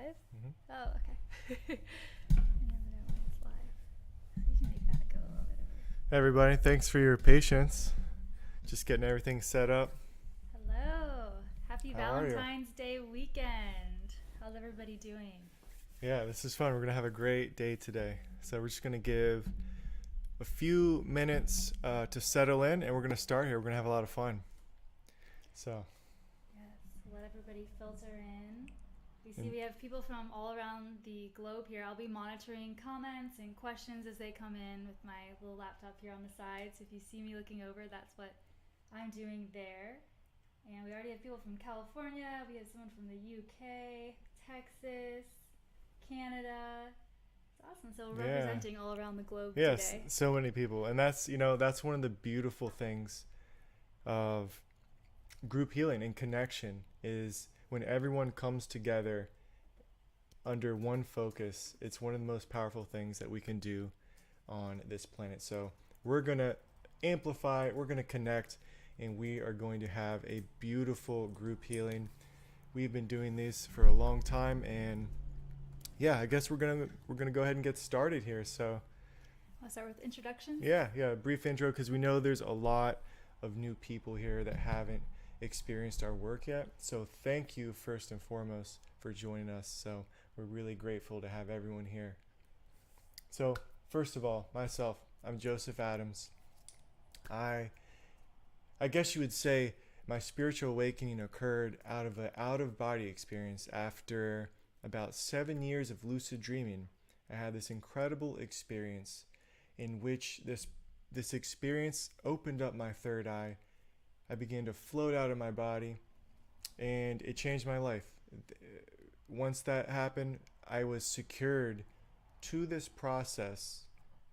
live? Mm-hmm. Oh, okay. I never know when it's live. You can make that go a little bit over. Hey everybody, thanks for your patience. Just getting everything set up. Hello. Happy How are you? Valentine's Day weekend. How's everybody doing? Yeah, this is fun. We're going to have a great day today. So we're just going to give a few minutes to settle in, and we're going to start here. We're going to have a lot of fun. So, Yes, let everybody filter in. We have people from all around the globe here. I'll be monitoring comments and questions as they come in with my little laptop here on the side. So if you see me looking over, that's what I'm doing there. And we already have people from California. We have someone from the UK, Texas, Canada. It's awesome. So we're representing all around the globe today. Yes, so many people. And that's one of the beautiful things of group healing and connection is when everyone comes together under one focus. It's one of the most powerful things that we can do on this planet. So we're going to amplify, we're going to connect, and we are going to have a beautiful group healing. We've been doing these for a long time, and yeah, I guess we're gonna go ahead and get started here. So I'll start with introductions. Yeah, a brief intro, because we know there's a lot of new people here that haven't experienced our work yet. So thank you first and foremost for joining us. So we're really grateful to have everyone here. So first of all, myself, I'm Joseph Adams. I guess you would say my spiritual awakening occurred out of an out-of-body experience after about 7 years of lucid dreaming. I had this incredible experience in which this experience opened up my third eye. I began to float out of my body, and it changed my life. Once that happened, I was secured to this process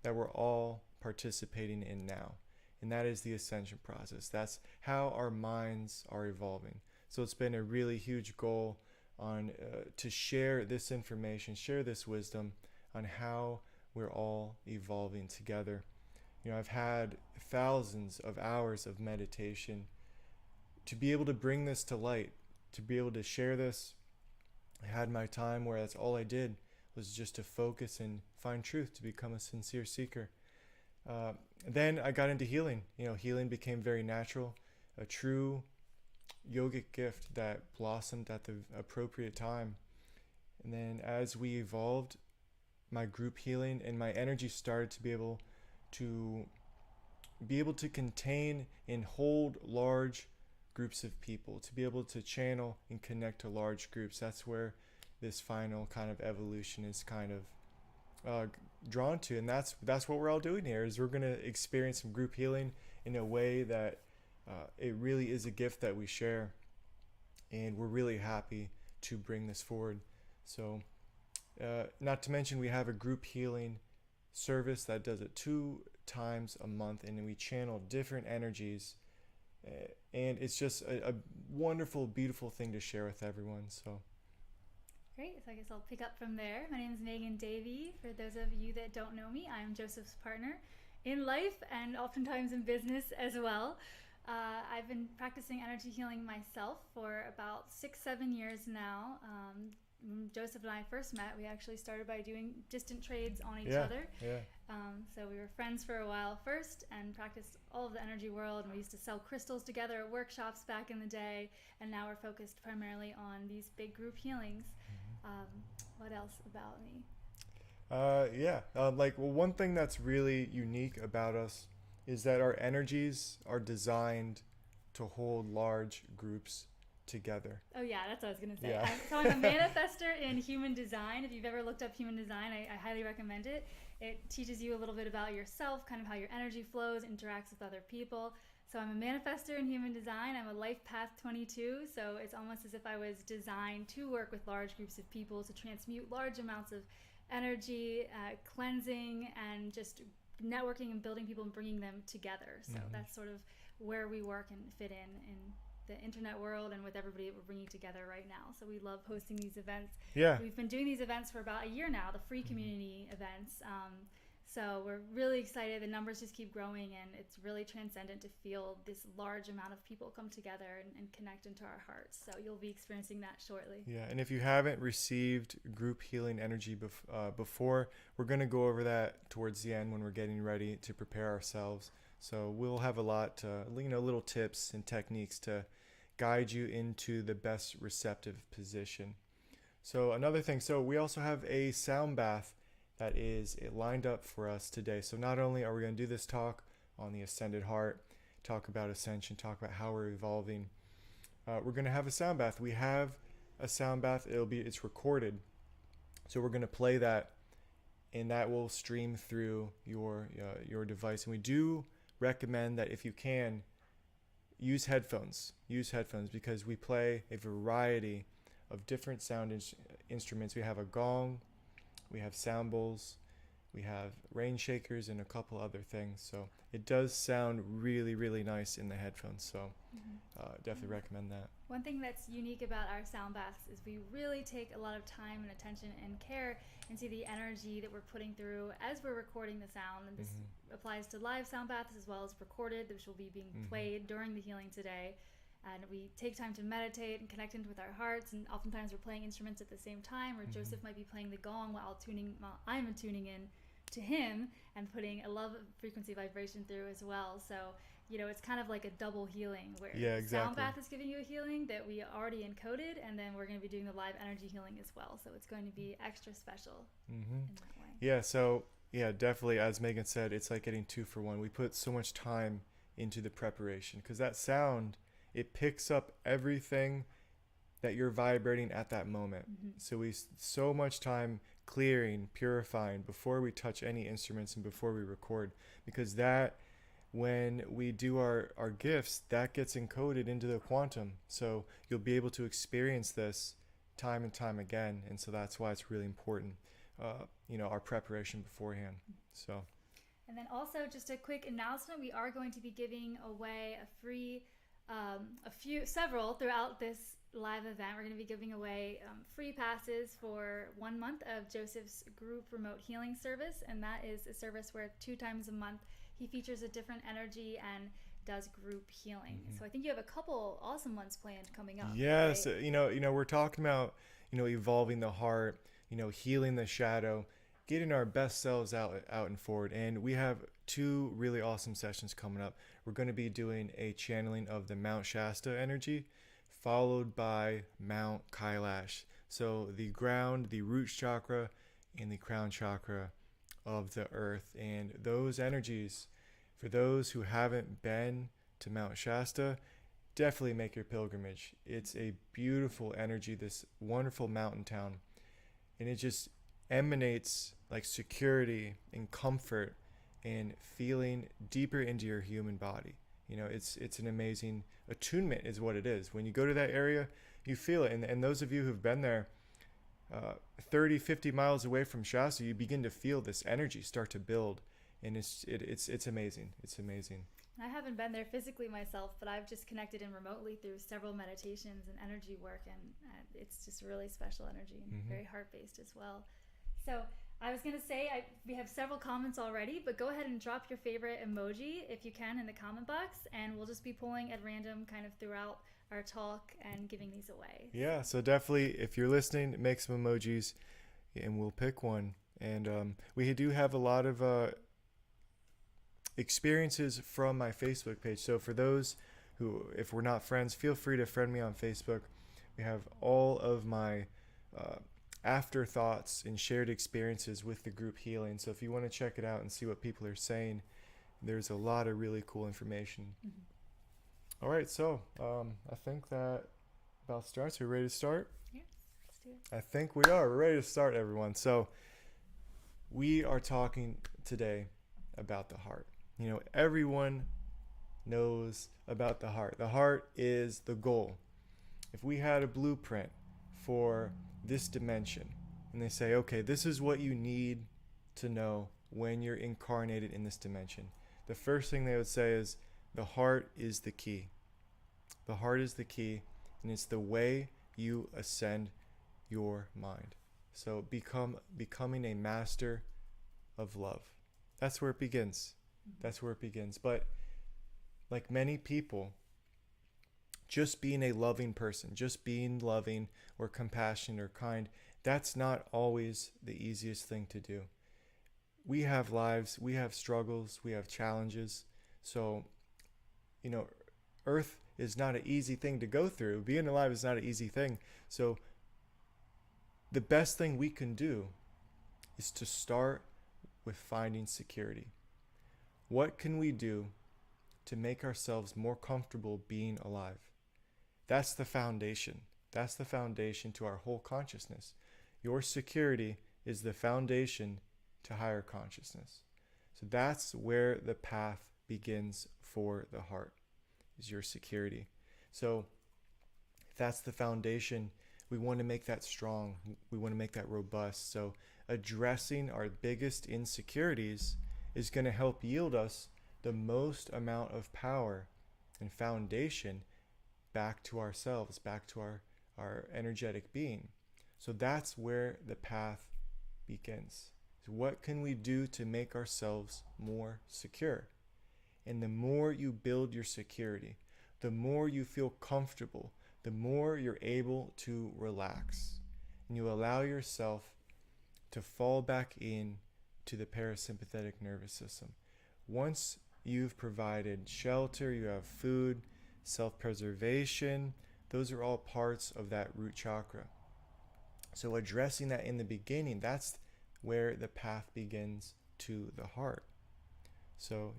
that we're all participating in now, and that is the ascension process. That's how our minds are evolving. So it's been a really huge goal to share this information, share this wisdom on how we're all evolving together. I've had thousands of hours of meditation to be able to bring this to light, to be able to share this. I had my time where that's all I did was just to focus and find truth, to become a sincere seeker. Then I got into healing. Healing became very natural, a true yogic gift that blossomed at the appropriate time. And then as we evolved, my group healing and my energy started to be able to contain and hold large groups of people, to be able to channel and connect to large groups. That's where this final kind of evolution is kind of drawn to, and that's what we're all doing here. Is we're going to experience some group healing in a way that it really is a gift that we share, and we're really happy to bring this forward. So not to mention, we have a group healing service that does it 2 times a month, and we channel different energies, and it's just a wonderful, beautiful thing to share with everyone. So Great, so I guess I'll pick up from there. My name is Devi. For those of you that don't know me, I'm Joseph's partner in life and oftentimes in business as well. I've been practicing energy healing myself for about 6-7 years now. When Joseph and I first met, we actually started by doing distant trades on each other. So we were friends for a while first and practiced all of the energy world, and we used to sell crystals together at workshops back in the day, and now we're focused primarily on these big group healings. What else about me? One thing that's really unique about us is that our energies are designed to hold large groups together. Oh yeah, that's what I was going to say. Yeah. I'm a manifester in human design. If you've ever looked up human design, I highly recommend it. It teaches you a little bit about yourself, kind of how your energy flows, interacts with other people. So I'm a manifester in human design. I'm a life path 22, so it's almost as if I was designed to work with large groups of people, to transmute large amounts of energy, cleansing, and just networking and building people and bringing them together. So that's sort of where we work and fit in the internet world and with everybody that we're bringing together right now. So we love hosting these events. Yeah. We've been doing these events for about a year now, the free community events. So we're really excited. The numbers just keep growing, and it's really transcendent to feel this large amount of people come together and connect into our hearts. So you'll be experiencing that shortly. Yeah, and if you haven't received group healing energy before, we're going to go over that towards the end when we're getting ready to prepare ourselves. So we'll have a lot, little tips and techniques to guide you into the best receptive position. So another thing, so we also have a sound bath that is lined up for us today. So not only are we going to do this talk on the ascended heart, talk about ascension, talk about how we're evolving, we're going to have a sound bath. We have a sound bath. It's recorded. So we're going to play that, and that will stream through your device. And we do recommend that if you can, use headphones. Use headphones because we play a variety of different sound instruments. We have a gong, we have sound bowls, we have rain shakers, and a couple other things. So it does sound really, really nice in the headphones. So definitely recommend that. One thing that's unique about our sound baths is we really take a lot of time and attention and care into the energy that we're putting through as we're recording the sound. And this applies to live sound baths as well as recorded, which will be being played during the healing today. And we take time to meditate and connect into with our hearts. And oftentimes we're playing instruments at the same time, or Joseph might be playing the gong while I'm tuning in to him and putting a love frequency vibration through as well. So, it's kind of like a double healing where sound bath is giving you a healing that we already encoded, and then we're going to be doing the live energy healing as well. So it's going to be extra special in that way. Yeah, so definitely, as Megan said, it's like getting 2 for 1. We put so much time into the preparation because that sound, it picks up everything that you're vibrating at that moment. So we so much time clearing, purifying before we touch any instruments and before we record, because that, when we do our gifts, that gets encoded into the quantum. So you'll be able to experience this time and time again. And so that's why it's really important, our preparation beforehand. So. And then also just a quick announcement, we are going to be giving away a free several throughout this live event. We're going to be giving away free passes for 1 month of Joseph's group remote healing service, and that is a service where 2 times a month he features a different energy and does group healing. So I think you have a couple awesome ones planned coming up. Yes, right? We're talking about evolving the heart, healing the shadow, getting our best selves out and forward. And we have 2 really awesome sessions coming up. We're going to be doing a channeling of the Mount Shasta energy, followed by Mount Kailash. So the ground, the root chakra, and the crown chakra of the earth. And those energies, for those who haven't been to Mount Shasta, definitely make your pilgrimage. It's a beautiful energy, this wonderful mountain town. And it just emanates like security and comfort and feeling deeper into your human body. It's an amazing attunement is what it is. When you go to that area, you feel it. And those of you who've been there 30, 50 miles away from Shasta, you begin to feel this energy start to build. And it's amazing. It's amazing. I haven't been there physically myself, but I've just connected in remotely through several meditations and energy work, and it's just really special energy and very heart-based as well. So I was going to say, we have several comments already, but go ahead and drop your favorite emoji if you can in the comment box, and we'll just be pulling at random kind of throughout our talk and giving these away. Yeah, so definitely, if you're listening, make some emojis, and we'll pick one. And we do have a lot of experiences from my Facebook page. So for those who, if we're not friends, feel free to friend me on Facebook. We have all of my afterthoughts and shared experiences with the group healing. So if you want to check it out and see what people are saying, there's a lot of really cool information. All right, so I think that about starts. Are we ready to start? Yes, let's do it. I think we are. We're ready to start, everyone. So we are talking today about the heart. Everyone knows about the heart. The heart is the goal. If we had a blueprint for this dimension, and they say, okay, this is what you need to know when you're incarnated in this dimension, the first thing they would say is the heart is the key. The heart is the key, and it's the way you ascend your mind. So becoming a master of love. That's where it begins. That's where it begins. But like many people, just being a loving person, just being loving or compassionate or kind, that's not always the easiest thing to do. We have lives, we have struggles, we have challenges. So, Earth is not an easy thing to go through. Being alive is not an easy thing. So the best thing we can do is to start with finding security. What can we do to make ourselves more comfortable being alive? That's the foundation. That's the foundation to our whole consciousness. Your security is the foundation to higher consciousness. So that's where the path begins for the heart, is your security. So that's the foundation. We want to make that strong. We want to make that robust. So addressing our biggest insecurities is going to help yield us the most amount of power and foundation back to ourselves, back to our energetic being. So that's where the path begins. So what can we do to make ourselves more secure? And the more you build your security, the more you feel comfortable, the more you're able to relax. And you allow yourself to fall back in to the parasympathetic nervous system. Once you've provided shelter, you have food, self-preservation, those are all parts of that root chakra. So addressing that in the beginning, that's where the path begins to the heart. So,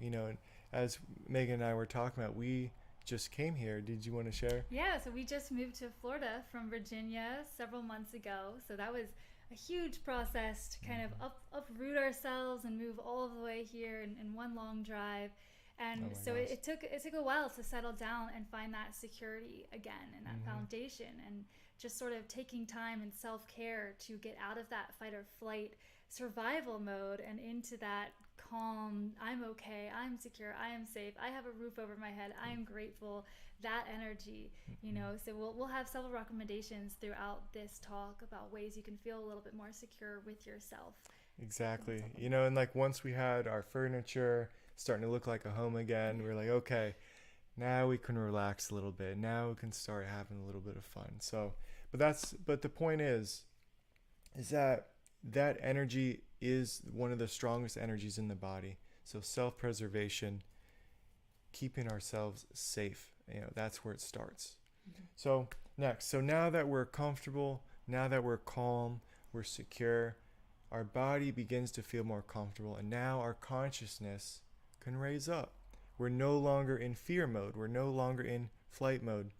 as Megan and I were talking about, we just came here. Did you want to share? Yeah, so we just moved to Florida from Virginia several months ago. So that was a huge process to kind of uproot ourselves and move all the way here in one long drive. And so it took a while to settle down and find that security again and that foundation, and just sort of taking time and self-care to get out of that fight or flight survival mode and into that calm, I'm okay, I'm secure, I am safe, I have a roof over my head, I am grateful, that energy, so we'll have several recommendations throughout this talk about ways you can feel a little bit more secure with yourself. Exactly. And like once we had our furniture starting to look like a home again, we're like, okay, now we can relax a little bit. Now we can start having a little bit of fun. So, but the point is that energy is one of the strongest energies in the body. So self-preservation, keeping ourselves safe, that's where it starts. So next, now that we're comfortable, now that we're calm, we're secure, our body begins to feel more comfortable, and now our consciousness can raise up. We're no longer in fear mode. We're no longer in flight mode.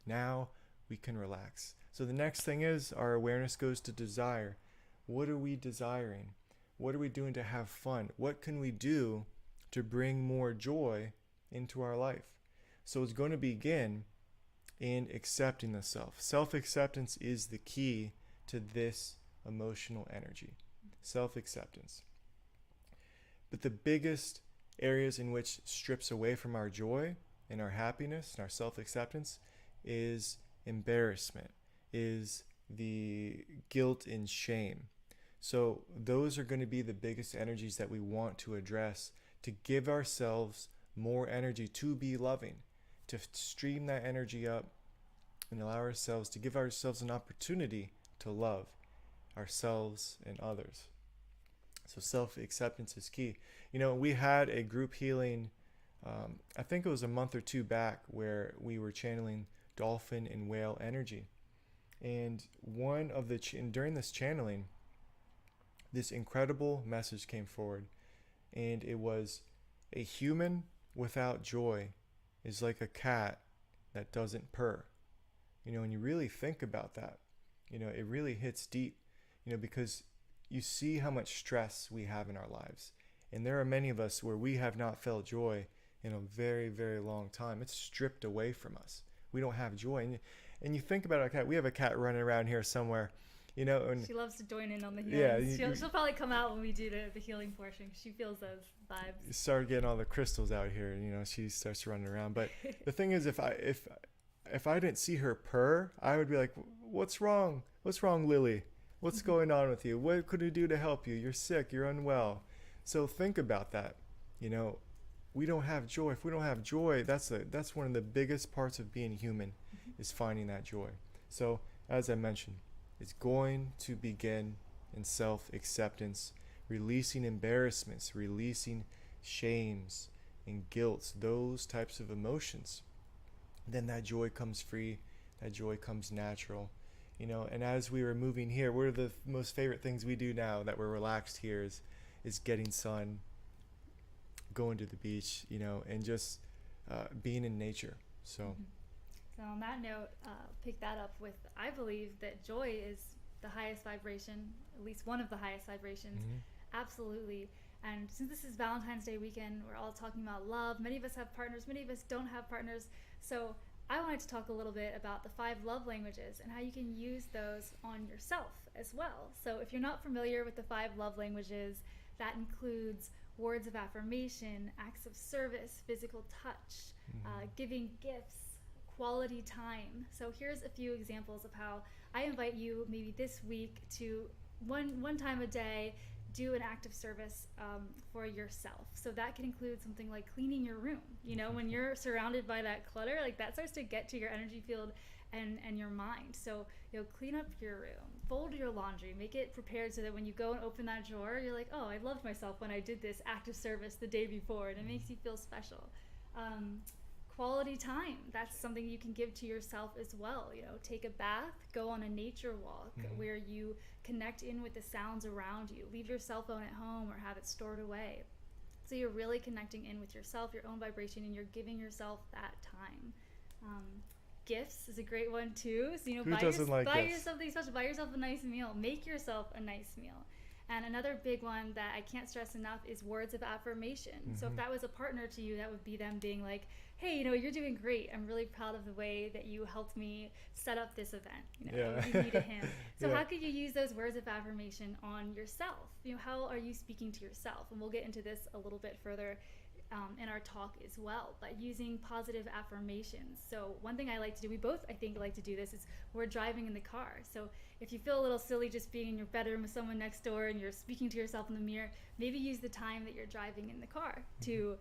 Now we can relax. So the next thing is our awareness goes to desire. What are we desiring? What are we doing to have fun? What can we do to bring more joy into our life? So it's going to begin in accepting the self. Self-acceptance is the key to this emotional energy. Self-acceptance. But the biggest areas in which strips away from our joy and our happiness and our self-acceptance is embarrassment, is the guilt and shame. So those are going to be the biggest energies that we want to address, to give ourselves more energy to be loving, to stream that energy up and allow ourselves to give ourselves an opportunity to love ourselves and others. So self-acceptance is key. We had a group healing, I think it was a month or two back, where we were channeling dolphin and whale energy. And during this channeling, this incredible message came forward. And it was, a human without joy is like a cat that doesn't purr. When you really think about that, it really hits deep, because you see how much stress we have in our lives. And there are many of us where we have not felt joy in a very, very long time. It's stripped away from us. We don't have joy. And you think about our cat. We have a cat running around here somewhere, and she loves to join in on the healing. Yeah, she'll probably come out when we do the healing portion. She feels those vibes. You start getting all the crystals out here, and she starts running around. But the thing is, if I didn't see her purr, I would be like, "What's wrong? What's wrong, Lily? What's going on with you? What could we do to help you? You're sick. You're unwell." So think about that. You know, we don't have joy. If we don't have joy, that's one of the biggest parts of being human, is finding that joy. So as I mentioned, it's going to begin in self-acceptance, releasing embarrassments, releasing shames and guilts, those types of emotions. Then that joy comes free, that joy comes natural. You know, and as we were moving here, one of the most favorite things we do now that we're relaxed here is getting sun, going to the beach, you know, and just being in nature. So So on that note, pick that up with, I believe that joy is the highest vibration, at least one of the highest vibrations. Absolutely. And since this is Valentine's Day weekend, we're all talking about love. Many of us have partners, many of us don't have partners. So I wanted to talk a little bit about the 5 love languages and how you can use those on yourself as well. So if you're not familiar with the 5 love languages, that includes words of affirmation, acts of service, physical touch, giving gifts, quality time. So here's a few examples of how I invite you maybe this week to one time a day do an act of service for yourself. So that can include something like cleaning your room. You know, when you're surrounded by that clutter, like that starts to get to your energy field and your mind. So, you know, clean up your room, fold your laundry, make it prepared so that when you go and open that drawer, you're like, oh, I loved myself when I did this act of service the day before, and it makes you feel special. Quality time, that's something you can give to yourself as well. You know, take a bath, go on a nature walk where you connect in with the sounds around you. Leave your cell phone at home or have it stored away. So you're really connecting in with yourself, your own vibration, and you're giving yourself that time. Gifts is a great one too. So, you know, buy yourself something special. Buy yourself a nice meal. Make yourself a nice meal. And another big one that I can't stress enough is words of affirmation. So if that was a partner to you, that would be them being like, hey, you know, you're doing great. I'm really proud of the way that you helped me set up this event. You know, that would be me to him. So how could you use those words of affirmation on yourself? You know, how are you speaking to yourself? And we'll get into this a little bit further in our talk as well, but using positive affirmations. So one thing I like to do, we both I think like to do this, is we're driving in the car. So if you feel a little silly just being in your bedroom with someone next door and you're speaking to yourself in the mirror, maybe use the time that you're driving in the car to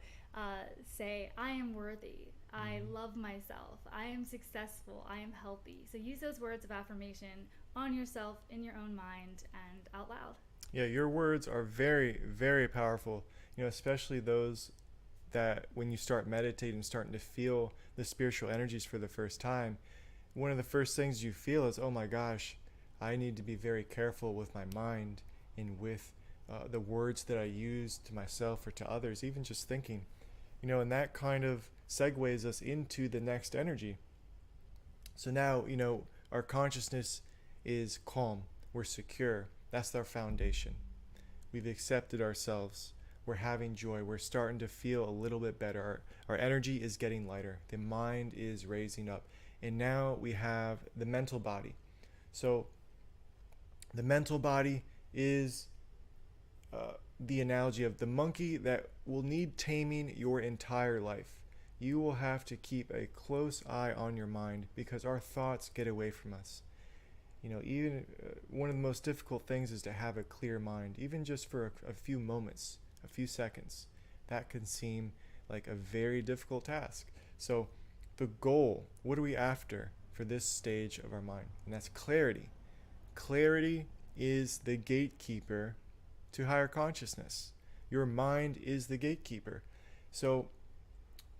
say, I am worthy, I love myself, I am successful, I am healthy. So use those words of affirmation on yourself, in your own mind, and out loud. Yeah, your words are very, very powerful, you know, especially those that when you start meditating, starting to feel the spiritual energies for the first time, one of the first things you feel is, oh my gosh, I need to be very careful with my mind and with the words that I use to myself or to others, even just thinking, you know, and that kind of segues us into the next energy. So now, you know, our consciousness is calm, we're secure, that's our foundation. We've accepted ourselves. We're having joy. We're starting to feel a little bit better. Our energy is getting lighter. The mind is raising up. And now we have the mental body. So the mental body is the analogy of the monkey that will need taming your entire life. You will have to keep a close eye on your mind because our thoughts get away from us. You know, even one of the most difficult things is to have a clear mind, even just for a few moments. A few seconds. That can seem like a very difficult task. So the goal, what are we after for this stage of our mind? And that's clarity. Clarity is the gatekeeper to higher consciousness. Your mind is the gatekeeper. So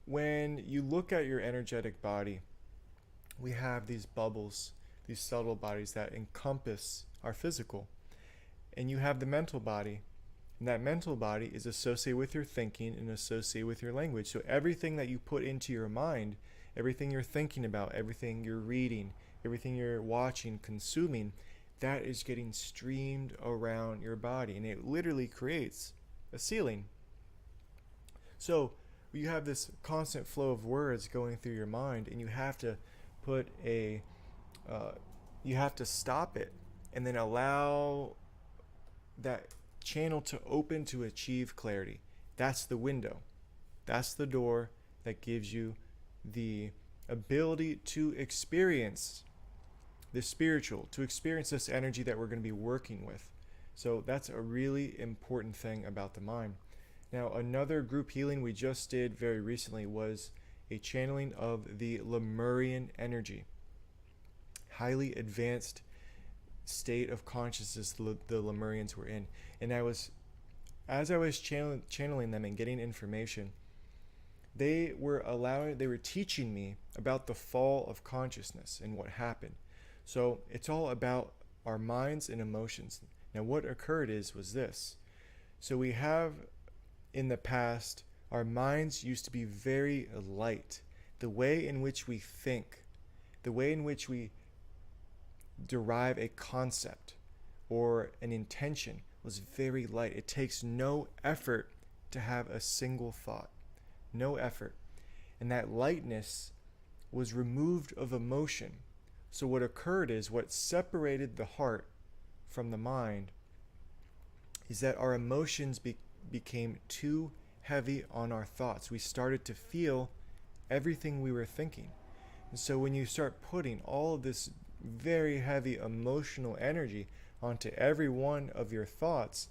when you look at your energetic body, we have these bubbles, these subtle bodies that encompass our physical. And you have the mental body. And that mental body is associated with your thinking and associated with your language. So everything that you put into your mind, everything you're thinking about, everything you're reading, everything you're watching, consuming, that is getting streamed around your body. And it literally creates a ceiling. So you have this constant flow of words going through your mind, and you have to put you have to stop it and then allow that channel to open to achieve clarity. That's the window. That's the door that gives you the ability to experience the spiritual, to experience this energy that we're going to be working with. So that's a really important thing about the mind. Now, another group healing we just did very recently was a channeling of the Lemurian energy, highly advanced state of consciousness the Lemurians were in. And as I was channeling them and getting information, they were teaching me about the fall of consciousness and what happened. So it's all about our minds and emotions. Now, what occurred was this. So we have, in the past, our minds used to be very light. The way in which we think, the way in which we derive a concept or an intention was very light. It takes no effort to have a single thought. No effort. And that lightness was removed of emotion. So what occurred what separated the heart from the mind is that our emotions became too heavy on our thoughts. We started to feel everything we were thinking. And so when you start putting all of this very heavy emotional energy onto every one of your thoughts,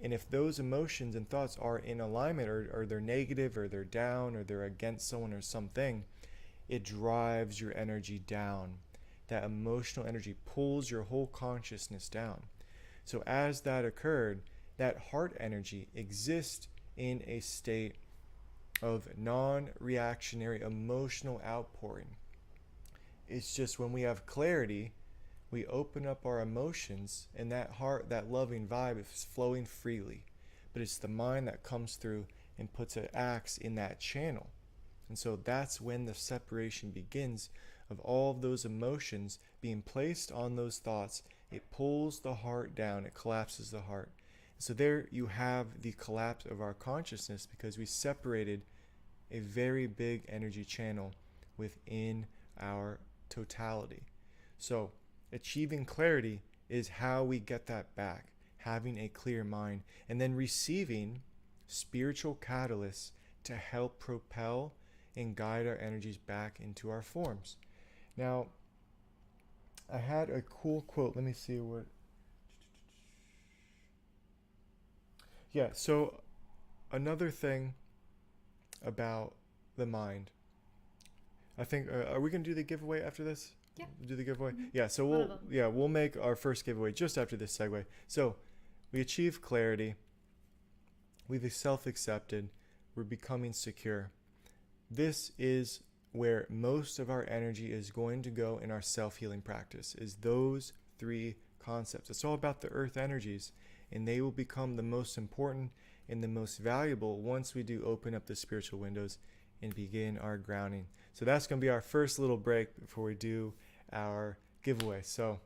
and if those emotions and thoughts are in alignment, or they're negative, or they're down, or they're against someone or something, it drives your energy down. That emotional energy pulls your whole consciousness down. So as that occurred, that heart energy exists in a state of non-reactionary emotional outpouring. It's just when we have clarity, we open up our emotions, and that heart, that loving vibe is flowing freely. But it's the mind that comes through and puts an axe in that channel. And so that's when the separation begins of all of those emotions being placed on those thoughts. It pulls the heart down, it collapses the heart. So there you have the collapse of our consciousness, because we separated a very big energy channel within our totality. So achieving clarity is how we get that back, having a clear mind, and then receiving spiritual catalysts to help propel and guide our energies back into our forms. Now, I had a cool quote. Let me see what. Yeah, so another thing about the mind. I think, are we going to do the giveaway after this? Yeah. Do the giveaway? Mm-hmm. Yeah, so we'll make our first giveaway just after this segue. So we achieve clarity. We've self-accepted. We're becoming secure. This is where most of our energy is going to go in our self-healing practice, is those three concepts. It's all about the earth energies, and they will become the most important and the most valuable once we do open up the spiritual windows and begin our grounding. So that's going to be our first little break before we do our giveaway. So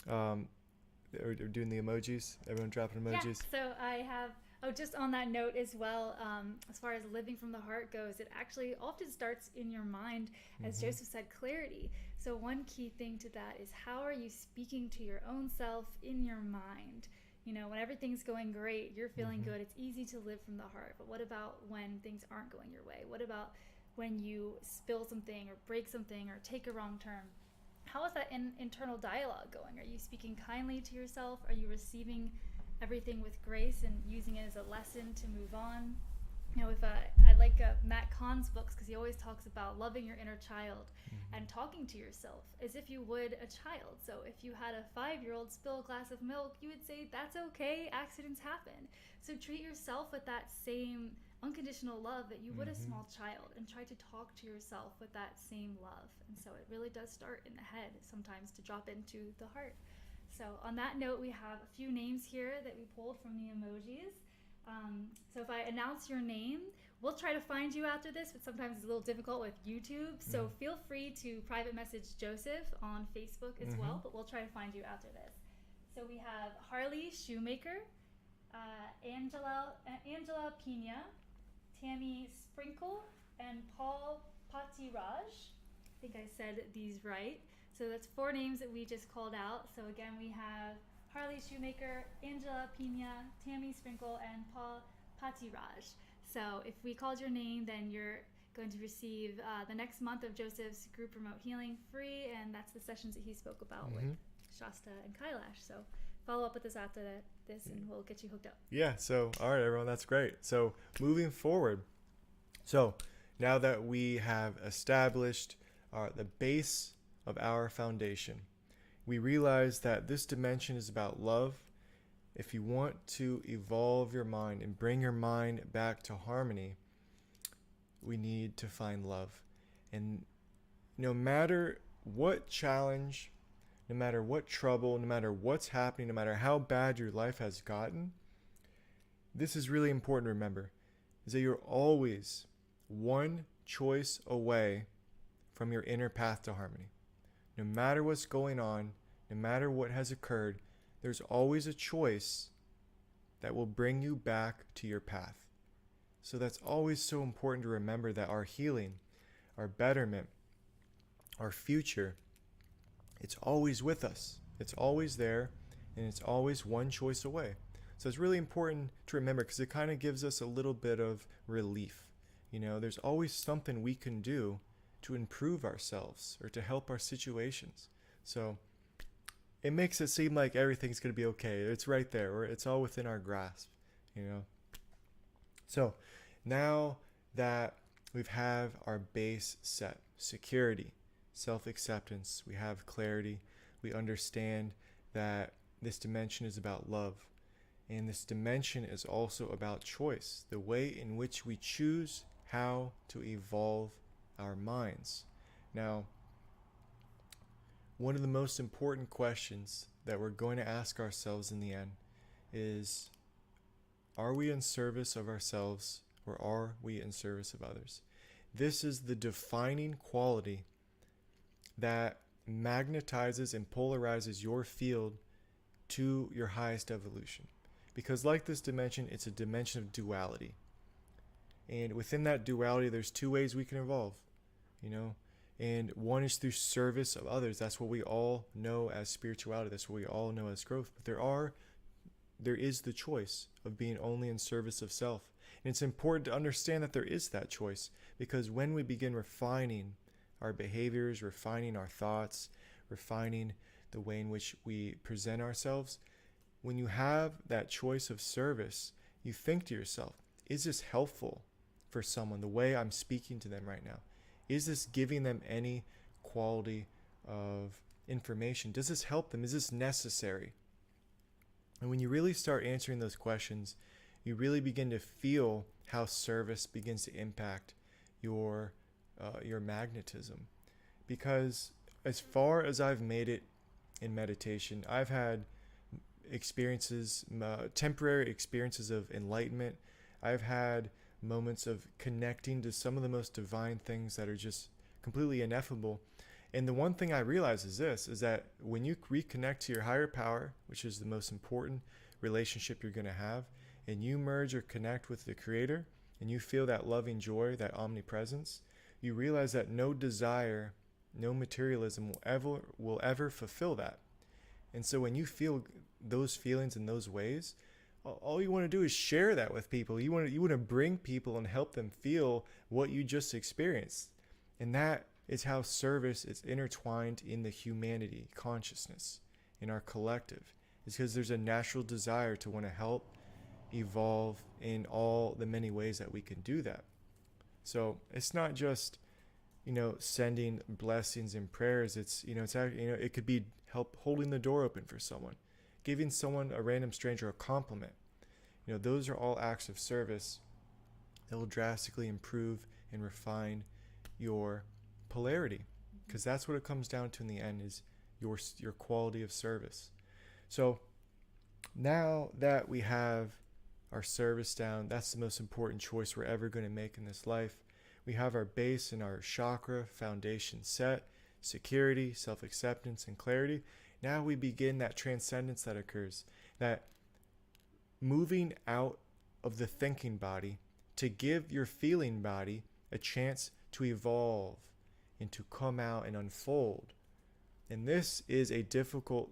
we're doing the emojis. Everyone dropping emojis. Yeah, so I have, just on that note as well, as far as living from the heart goes, it actually often starts in your mind, as Joseph said, clarity. So one key thing to that is, how are you speaking to your own self in your mind? You know, when everything's going great, you're feeling good, it's easy to live from the heart. But what about when things aren't going your way? What about when you spill something or break something or take a wrong turn? How is that internal dialogue going? Are you speaking kindly to yourself? Are you receiving everything with grace and using it as a lesson to move on? You know, if I like Matt Kahn's books, because he always talks about loving your inner child and talking to yourself as if you would a child. So if you had a 5-year-old spill a glass of milk, you would say, that's okay, accidents happen. So treat yourself with that same unconditional love that you would a small child, and try to talk to yourself with that same love. And so it really does start in the head sometimes to drop into the heart. So on that note, we have a few names here that we pulled from the emojis. So if I announce your name, we'll try to find you after this, but sometimes it's a little difficult with YouTube. So feel free to private message Joseph on Facebook as well, but we'll try to find you after this. So we have Harley Shoemaker, Angela Pina, Tammy Sprinkle, and Paul Patiraj. I think I said these right. So that's 4 names that we just called out. So again, we have Harley Shoemaker, Angela Pina, Tammy Sprinkle, and Paul Patiraj. So if we called your name, then you're going to receive the next month of Joseph's group remote healing free, and that's the sessions that he spoke about with Shasta and Kailash. So follow up with us after this, and we'll get you hooked up. Yeah. So, all right, everyone, that's great. So moving forward. So now that we have established the base of our foundation, we realize that this dimension is about love. If you want to evolve your mind and bring your mind back to harmony, we need to find love. And no matter what challenge, no matter what trouble, no matter what's happening, no matter how bad your life has gotten, this is really important to remember, is that you're always one choice away from your inner path to harmony. No matter what's going on, no matter what has occurred, there's always a choice that will bring you back to your path. So that's always so important to remember, that our healing, our betterment, our future, it's always with us. It's always there, and it's always one choice away. So it's really important to remember, because it kind of gives us a little bit of relief. You know, there's always something we can do to improve ourselves or to help our situations. So it makes it seem like everything's going to be okay. It's right there, or it's all within our grasp, you know. So now that we've have our base set, security, self-acceptance, we have clarity, we understand that this dimension is about love, and this dimension is also about choice, the way in which we choose how to evolve our minds. Now, one of the most important questions that we're going to ask ourselves in the end is, are we in service of ourselves, or are we in service of others? This is the defining quality that magnetizes and polarizes your field to your highest evolution. Because like this dimension, it's a dimension of duality. And within that duality, there's two ways we can evolve, you know. And one is through service of others. That's what we all know as spirituality. That's what we all know as growth. But there is the choice of being only in service of self. And it's important to understand that there is that choice, because when we begin refining our behaviors, refining our thoughts, refining the way in which we present ourselves, when you have that choice of service, you think to yourself, is this helpful for someone, the way I'm speaking to them right now? Is this giving them any quality of information? Does this help them? Is this necessary? And when you really start answering those questions, you really begin to feel how service begins to impact your magnetism. Because as far as I've made it in meditation, I've had experiences, temporary experiences of enlightenment. I've had moments of connecting to some of the most divine things that are just completely ineffable. And the one thing I realize is this, is that when you reconnect to your higher power, which is the most important relationship you're going to have, and you merge or connect with the Creator, and you feel that loving joy, that omnipresence, you realize that no desire, no materialism will ever fulfill that. And so when you feel those feelings in those ways, all you want to do is share that with people. You want to bring people and help them feel what you just experienced. And that is how service is intertwined in the humanity consciousness, in our collective. It's because there's a natural desire to want to help evolve in all the many ways that we can do that. So it's not just, sending blessings and prayers. It's, it could be help holding the door open for someone, giving someone, a random stranger, a compliment. Those are all acts of service that will drastically improve and refine your polarity, because that's what it comes down to in the end, is your quality of service. So now that we have our service down, that's the most important choice we're ever going to make in this life. We have our base and our chakra foundation set, security, self-acceptance, and clarity. Now we begin that transcendence that occurs, that moving out of the thinking body to give your feeling body a chance to evolve and to come out and unfold. And this is a difficult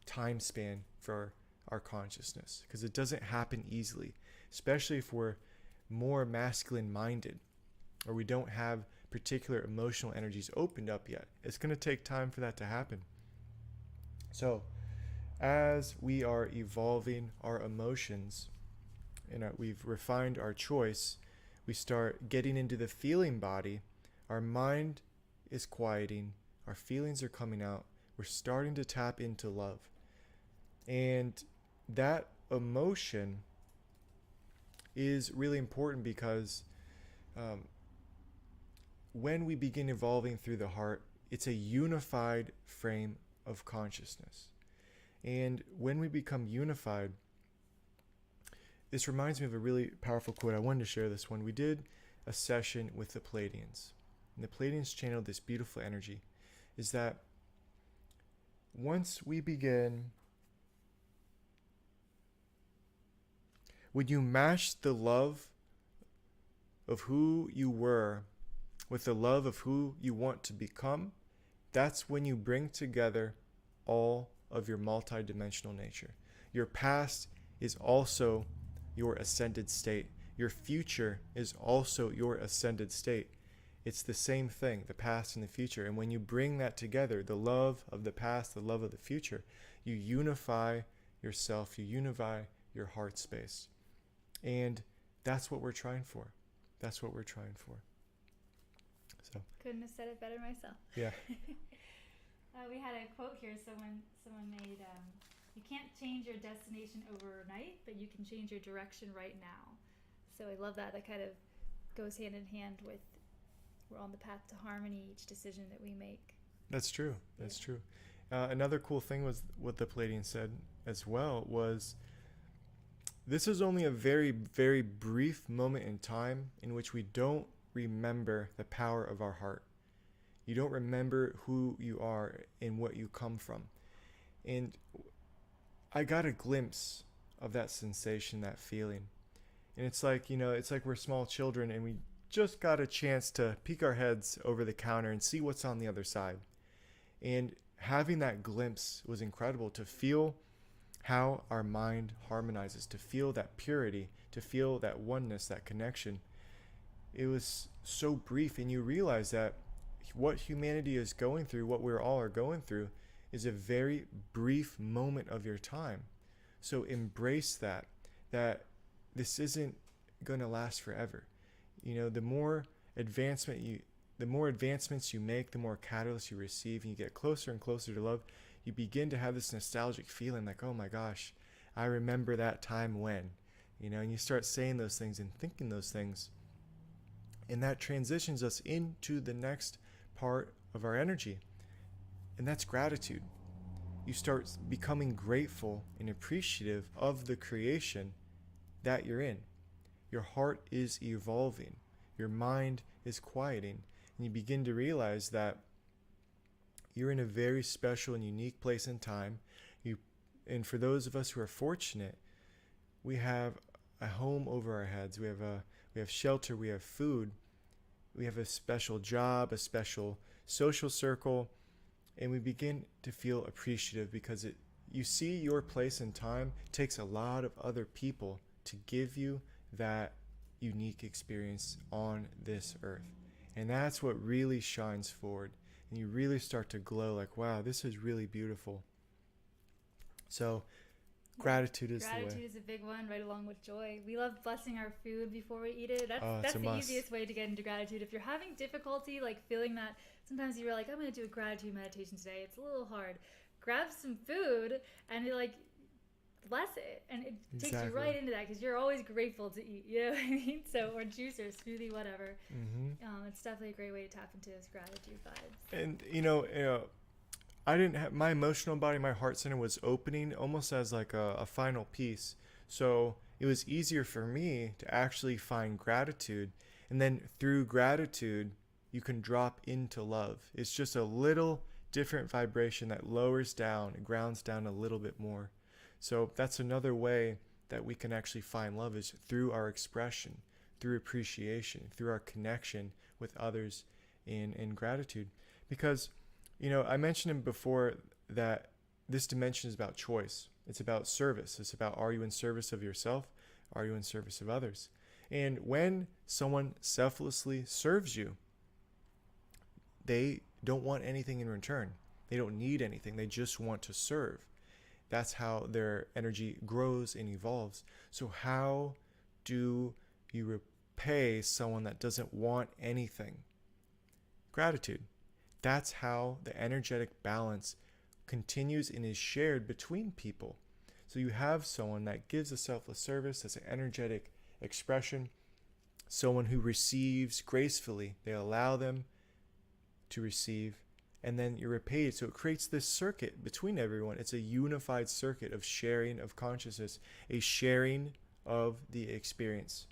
time span for our consciousness, because it doesn't happen easily, especially if we're more masculine minded, or we don't have particular emotional energies opened up yet. It's going to take time for that to happen. So as we are evolving our emotions and we've refined our choice, we start getting into the feeling body. Our mind is quieting, our feelings are coming out, we're starting to tap into love. And that emotion is really important because when we begin evolving through the heart, it's a unified frame of consciousness. And when we become unified, this reminds me of a really powerful quote. I wanted to share this one. We did a session with the Pleiadians, and the Pleiadians channeled this beautiful energy, is that once we begin, when you match the love of who you were with the love of who you want to become, that's when you bring together all of your multidimensional nature. Your past is also your ascended state. Your future is also your ascended state. It's the same thing, the past and the future. And when you bring that together, the love of the past, the love of the future, you unify yourself, you unify your heart space. And that's what we're trying for. That's what we're trying for. So couldn't have said it better myself. Yeah. We had a quote here. Someone made, you can't change your destination overnight, but you can change your direction right now. So I love that. That kind of goes hand in hand with, we're on the path to harmony each decision that we make. That's true. That's true. Another cool thing was what the Pleiadian said as well was, this is only a very, very brief moment in time in which we don't remember the power of our heart. You don't remember who you are and what you come from. And I got a glimpse of that sensation, that feeling. And it's like, it's like we're small children and we just got a chance to peek our heads over the counter and see what's on the other side. And having that glimpse was incredible, to feel how our mind harmonizes, to feel that purity, to feel that oneness, that connection. It was so brief, and you realize that what humanity is going through, what we all are going through, is a very brief moment of your time. So embrace that this isn't going to last forever. The more advancements you make, the more catalysts you receive, and you get closer and closer to love, you begin to have this nostalgic feeling like, oh my gosh, I remember that time when, and you start saying those things and thinking those things. And that transitions us into the next part of our energy. And that's gratitude. You start becoming grateful and appreciative of the creation that you're in. Your heart is evolving. Your mind is quieting. And you begin to realize that you're in a very special and unique place in time. And for those of us who are fortunate, we have a home over our heads. We have shelter. We have food. We have a special job, a special social circle, and we begin to feel appreciative because you see your place in time takes a lot of other people to give you that unique experience on this earth. And that's what really shines forward. And you really start to glow like, wow, this is really beautiful. So gratitude is the way. Gratitude is a big one, right along with joy. We love blessing our food before we eat it. That's the easiest way to get into gratitude. If you're having difficulty, like feeling that, sometimes you're like, I'm going to do a gratitude meditation today. It's a little hard. Grab some food and you're like, bless it. And it takes you right into that because you're always grateful to eat. You know what I mean? So, or juice or smoothie, whatever. Mm-hmm. It's definitely a great way to tap into those gratitude vibes. And, I didn't have my emotional body, my heart center was opening almost as like a final piece. So it was easier for me to actually find gratitude. And then through gratitude, you can drop into love. It's just a little different vibration that lowers down, grounds down a little bit more. So that's another way that we can actually find love, is through our expression, through appreciation, through our connection with others in gratitude. Because I mentioned before that this dimension is about choice. It's about service. It's about, are you in service of yourself? Are you in service of others? And when someone selflessly serves you, they don't want anything in return. They don't need anything. They just want to serve. that's how their energy grows and evolves. So how do you repay someone that doesn't want anything? Gratitude. That's how the energetic balance continues and is shared between people. So you have someone that gives a selfless service, that's an energetic expression, someone who receives gracefully. They allow them to receive, and then you're repaid. So it creates this circuit between everyone. It's a unified circuit of sharing of consciousness, a sharing of the experience.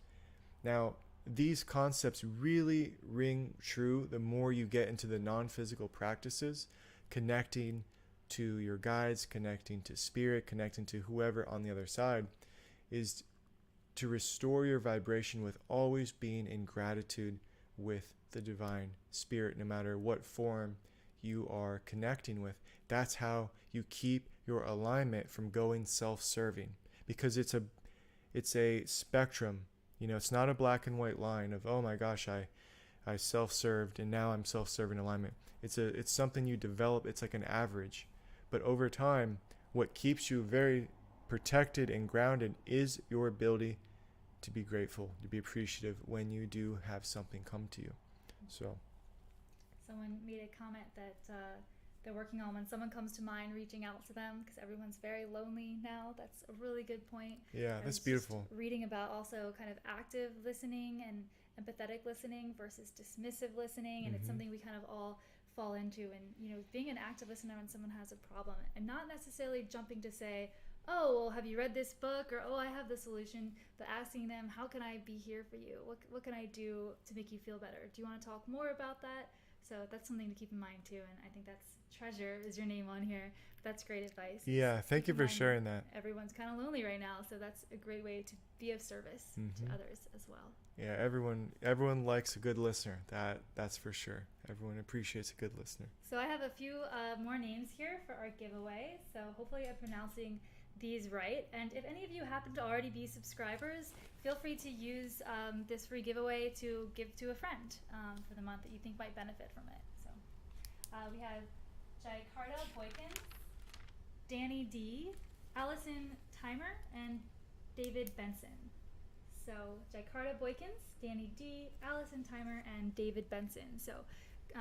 Now, these concepts really ring true the more you get into the non-physical practices, connecting to your guides, connecting to spirit, connecting to whoever on the other side, is to restore your vibration with always being in gratitude with the divine spirit, no matter what form you are connecting with. That's how you keep your alignment from going self-serving, because it's a spectrum. It's not a black and white line of, oh my gosh, I self-served and now I'm self-serving alignment. It's something you develop. It's like an average. But over time, what keeps you very protected and grounded is your ability to be grateful, to be appreciative when you do have something come to you. So someone made a comment that they're working on when someone comes to mind, reaching out to them, because everyone's very lonely now. That's a really good point. Yeah, that's beautiful. Reading about also kind of active listening and empathetic listening versus dismissive listening, and it's something we kind of all fall into. And being an active listener when someone has a problem, and not necessarily jumping to say, oh, well, have you read this book? Or, oh, I have the solution. But asking them, how can I be here for you? What can I do to make you feel better? Do you want to talk more about that? So that's something to keep in mind too. And I think that's Treasure is your name on here. That's great advice. Yeah, thank you for sharing that. Everyone's kind of lonely right now, so that's a great way to be of service to others as well. Yeah, everyone likes a good listener. That's for sure. Everyone appreciates a good listener. So I have a few more names here for our giveaway. So hopefully I'm pronouncing these right. And if any of you happen to already be subscribers, feel free to use this free giveaway to give to a friend for the month that you think might benefit from it. So we have Jakarta Boykins, Danny D, Allison Timer, and David Benson. So Jakarta Boykins, Danny D, Allison Timer, and David Benson. So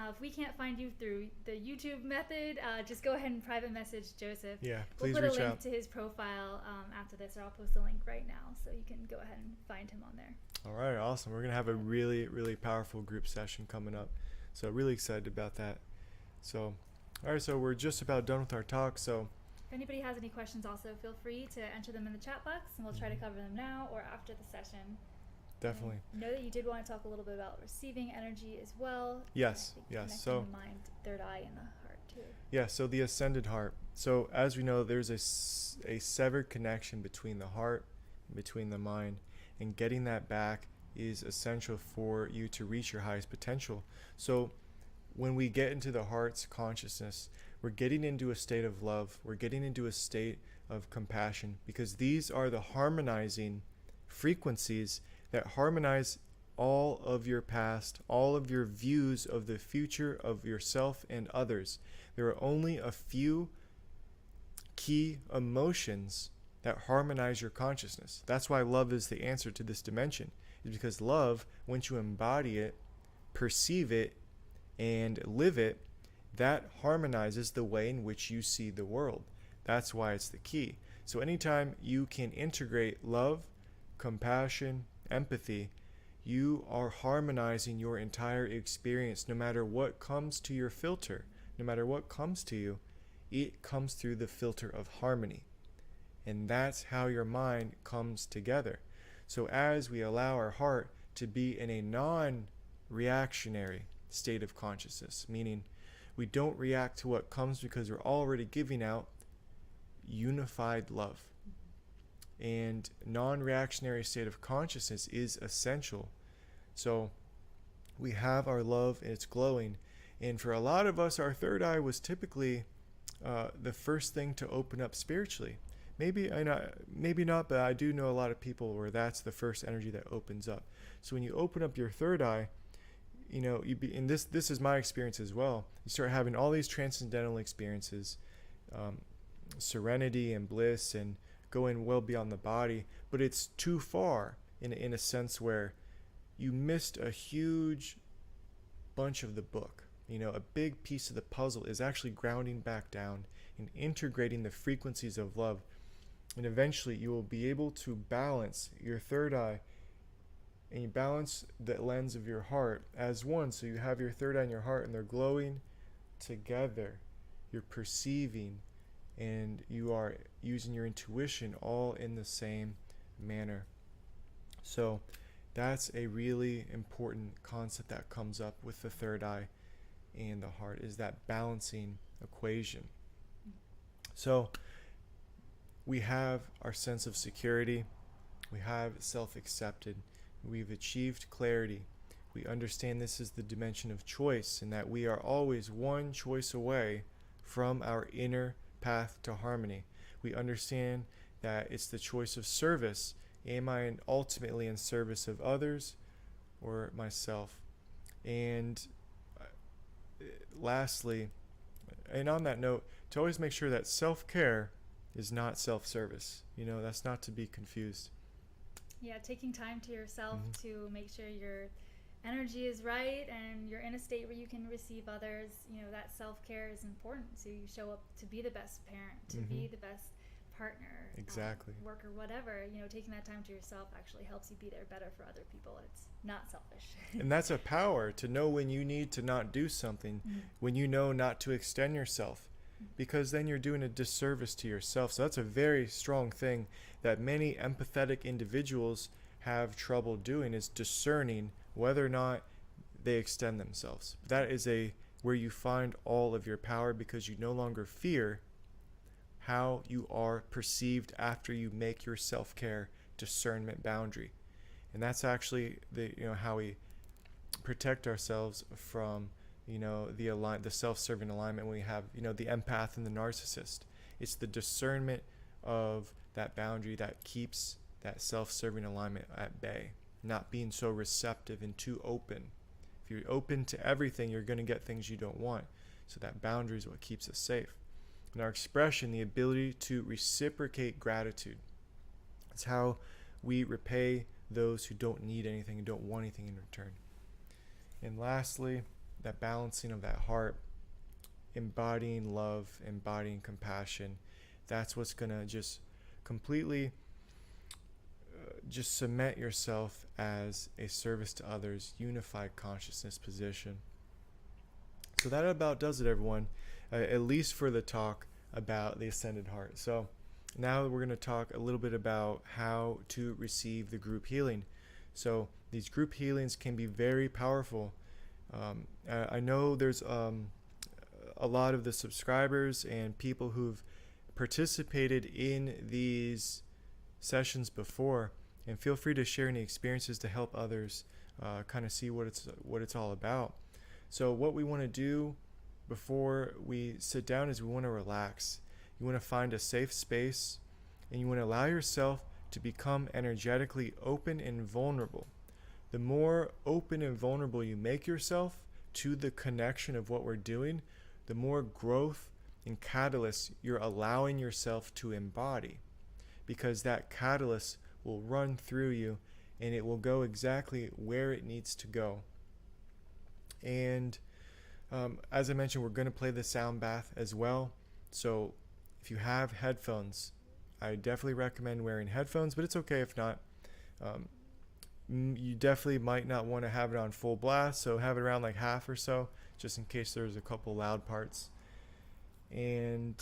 if we can't find you through the YouTube method, just go ahead and private message Joseph. Yeah, please we'll reach put a link out to his profile after this, or I'll post the link right now, so you can go ahead and find him on there. All right, awesome. We're going to have a really, really powerful group session coming up. So really excited about that. So, all right, so we're just about done with our talk. So if anybody has any questions, also feel free to enter them in the chat box, and we'll try to cover them now or after the session. Definitely. I know that you did want to talk a little bit about receiving energy as well. Yes. So the mind, third eye, and the heart too. Yeah. So the ascended heart. So as we know, there's a severed connection between the heart, and between the mind, and getting that back is essential for you to reach your highest potential. So when we get into the heart's consciousness, we're getting into a state of love. We're getting into a state of compassion, because these are the harmonizing frequencies that harmonize all of your past, all of your views of the future of yourself and others. There are only a few key emotions that harmonize your consciousness. That's why love is the answer to this dimension. Is because love, once you embody it, perceive it, and live it, that harmonizes the way in which you see the world. That's why it's the key. So anytime you can integrate love, compassion, empathy, you are harmonizing your entire experience. No matter what comes to your filter, no matter what comes to you, it comes through the filter of harmony. And that's how your mind comes together. So as we allow our heart to be in a non-reactionary state of consciousness, meaning we don't react to what comes because we're already giving out unified love. And non-reactionary state of consciousness is essential. So we have our love and it's glowing. And for a lot of us, our third eye was typically the first thing to open up spiritually. Maybe not, but I do know a lot of people where that's the first energy that opens up. So when you open up your third eye, and this is my experience as well. You start having all these transcendental experiences. serenity and bliss and going well beyond the body, but it's too far in a sense where you missed a huge bunch of the book. A big piece of the puzzle is actually grounding back down and integrating the frequencies of love. And eventually you will be able to balance your third eye, and you balance the lens of your heart as one. So you have your third eye and your heart, and they're glowing together. You're perceiving, and you are using your intuition all in the same manner. So that's a really important concept that comes up with the third eye and the heart, is that balancing equation. So we have our sense of security, we have self-accepted, we've achieved clarity, we understand this is the dimension of choice, and that we are always one choice away from our inner path to harmony. We understand that it's the choice of service. Am I ultimately in service of others or myself? And lastly, and on that note, to always make sure that self-care is not self-service. That's not to be confused. Yeah, taking time to yourself to make sure your energy is right and you're in a state where you can receive others. That self-care is important. So you show up to be the best parent, to be the best partner, exactly, worker, whatever. Taking that time to yourself actually helps you be there better for other people. It's not selfish. And that's a power, to know when you need to not do something, when you know not to extend yourself, because then you're doing a disservice to yourself. So that's a very strong thing that many empathetic individuals have trouble doing, is discerning whether or not they extend themselves. That is where you find all of your power, because you no longer fear how you are perceived after you make your self-care discernment boundary. And that's actually how we protect ourselves from the self-serving alignment when we have the empath and the narcissist. It's the discernment of that boundary that keeps that self-serving alignment at bay, not being so receptive and too open. If you're open to everything, you're going to get things you don't want. So that boundary is what keeps us safe. And our expression, the ability to reciprocate gratitude. It's how we repay those who don't need anything and don't want anything in return. And lastly, that balancing of that heart, embodying love, embodying compassion. That's what's going to just completely just cement yourself as a service to others, unified consciousness position. So that about does it, everyone, at least for the talk about the Ascended Heart. So now we're going to talk a little bit about how to receive the group healing. So these group healings can be very powerful. I know there's a lot of the subscribers and people who've participated in these sessions before, and feel free to share any experiences to help others kind of see what it's all about. So what we want to do before we sit down is we want to relax. You want to find a safe space, and you want to allow yourself to become energetically open and vulnerable. The more open and vulnerable you make yourself to the connection of what we're doing, the more growth and catalyst you're allowing yourself to embody, because that catalyst will run through you and it will go exactly where it needs to go. And as I mentioned, we're going to play the sound bath as well. So if you have headphones, I definitely recommend wearing headphones, but it's okay if not. You definitely might not want to have it on full blast, so have it around like half or so, just in case there's a couple loud parts. And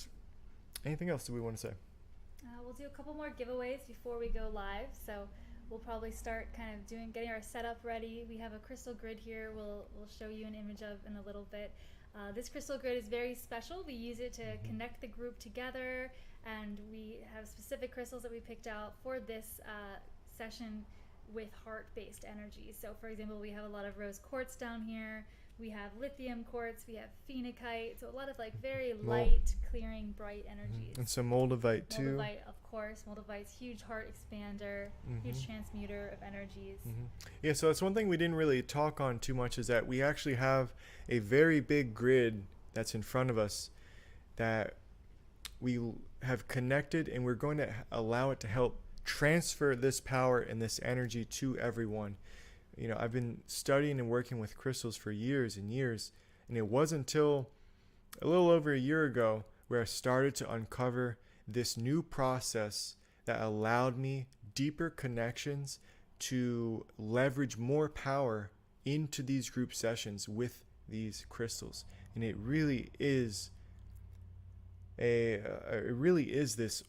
anything else do we want to say? We'll do a couple more giveaways before we go live. So we'll probably start kind of getting our setup ready. We have a crystal grid here. We'll show you an image of in a little bit. This crystal grid is very special. We use it to connect the group together, and we have specific crystals that we picked out for this session with heart-based energies. So for example, we have a lot of Rose Quartz down here. We have Lithium Quartz, we have Phenacite, so a lot of like very light, clearing, bright energies. And some Moldavite too. Moldavite, of course. Moldavite's huge heart expander, huge transmuter of energies. Yeah, so that's one thing we didn't really talk on too much, is that we actually have a very big grid that's in front of us that we have connected, and we're going to allow it to help transfer this power and this energy to everyone. You know, I've been studying and working with crystals for years and years, and it wasn't until a little over a year ago where I started to uncover this new process that allowed me deeper connections to leverage more power into these group sessions with these crystals. And it really is this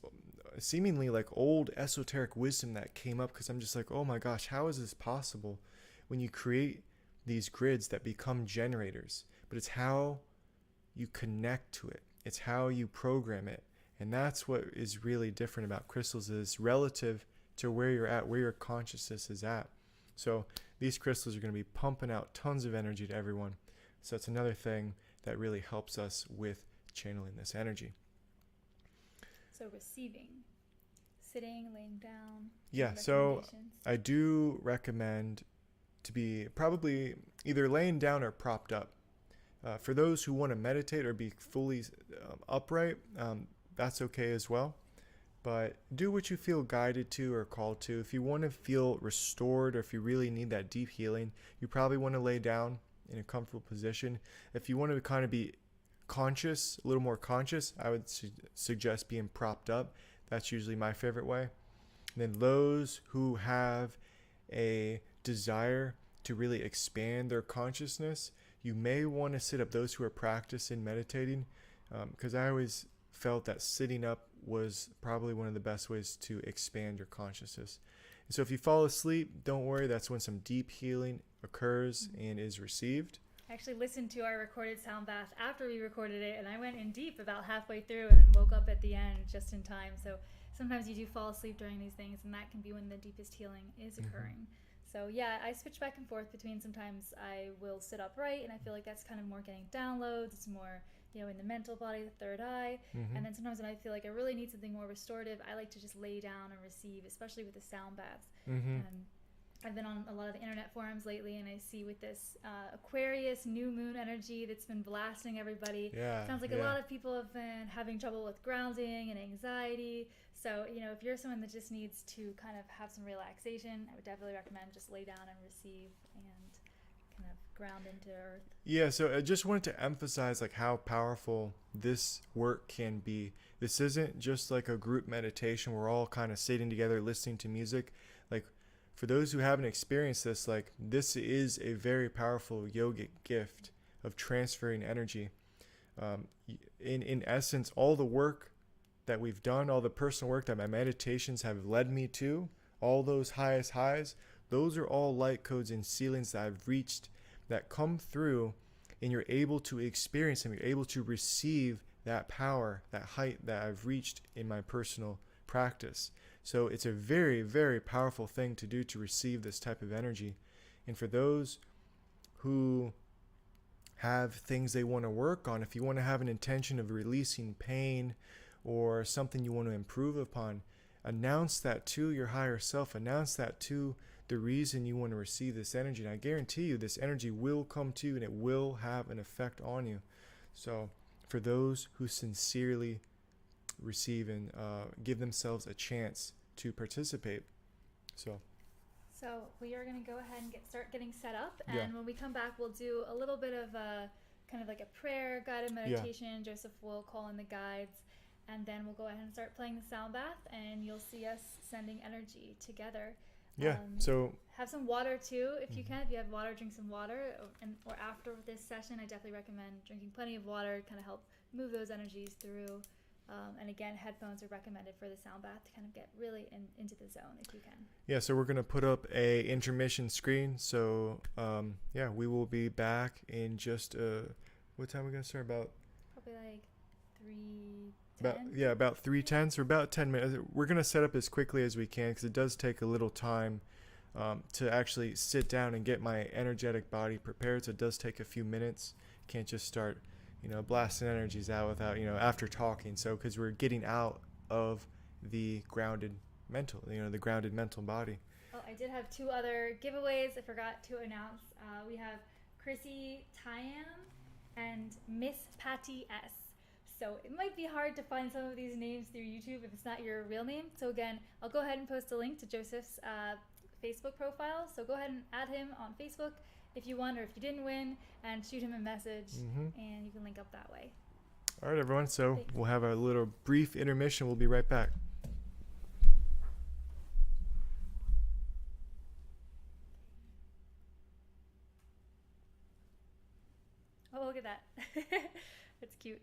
seemingly like old esoteric wisdom that came up, because I'm just like, oh my gosh, how is this possible when you create these grids that become generators? But it's how you connect to it. It's how you program it. And that's what is really different about crystals, is relative to where you're at, where your consciousness is at. So these crystals are going to be pumping out tons of energy to everyone. So it's another thing that really helps us with channeling this energy. So receiving, sitting, laying down. Yeah, so I do recommend to be probably either laying down or propped up. For those who want to meditate or be fully upright, that's okay as well. But do what you feel guided to or called to. If you want to feel restored, or if you really need that deep healing, you probably want to lay down in a comfortable position. If you want to kind of be conscious, a little more conscious, I would suggest being propped up. That's usually my favorite way. And then those who have a desire to really expand their consciousness, you may want to sit up. Those who are practicing meditating, because I always felt that sitting up was probably one of the best ways to expand your consciousness. And so if you fall asleep, don't worry. That's when some deep healing occurs and is received. I actually listened to our recorded sound bath after we recorded it, and I went in deep about halfway through and then woke up at the end just in time. So sometimes you do fall asleep during these things, and that can be when the deepest healing is occurring. So yeah, I switch back and forth between, sometimes I will sit upright, and I feel like that's kind of more getting downloads. It's more, you know, in the mental body, the third eye. And then sometimes when I feel like I really need something more restorative, I like to just lay down and receive, especially with the sound baths. I've been on a lot of the internet forums lately, and I see with this Aquarius new moon energy that's been blasting everybody. Sounds like a lot of people have been having trouble with grounding and anxiety. So, you know, if you're someone that just needs to kind of have some relaxation, I would definitely recommend just lay down and receive and kind of ground into earth. Yeah, so I just wanted to emphasize like how powerful this work can be. This isn't just like a group meditation. We're all kind of sitting together listening to music. Like, for those who haven't experienced this, like, this is a very powerful yogic gift of transferring energy. In essence, all the work that we've done, all the personal work that my meditations have led me to, all those highest highs, those are all light codes and ceilings that I've reached that come through, and you're able to experience them. You're able to receive that power, that height that I've reached in my personal practice. So it's a very, very powerful thing to do, to receive this type of energy. And for those who have things they want to work on, if you want to have an intention of releasing pain or something you want to improve upon, announce that to your higher self. Announce that to the reason you want to receive this energy. And I guarantee you this energy will come to you, and it will have an effect on you. So for those who sincerely receive and give themselves a chance to participate. So we are going to go ahead and start getting set up, and when we come back, we'll do a little bit of a kind of like a prayer guided meditation. Joseph will call in the guides, and then we'll go ahead and start playing the sound bath, and you'll see us sending energy together. So have some water too, if you can. If you have water, drink some water, or after this session, I definitely recommend drinking plenty of water to kind of help move those energies through. And again, headphones are recommended for the sound bath to kind of get really into the zone if you can. So we're going to put up a intermission screen. So we will be back in just what time are we going to start? About probably like 3:10. About 3:10. So about 10 minutes. We're going to set up as quickly as we can, because it does take a little time to actually sit down and get my energetic body prepared. So it does take a few minutes. Can't just start blasting energies out without, after talking. So, because we're getting out of the grounded mental, the grounded mental body. Oh, I did have 2 other giveaways I forgot to announce. We have Chrissy Tyam and Miss Patty S. So it might be hard to find some of these names through YouTube if it's not your real name. So again, I'll go ahead and post a link to Joseph's Facebook profile. So go ahead and add him on Facebook if you won or if you didn't win, and shoot him a message, and you can link up that way. All right, everyone. So Thanks. we'll have a little brief intermission. We'll be right back. Oh, look at that. That's cute.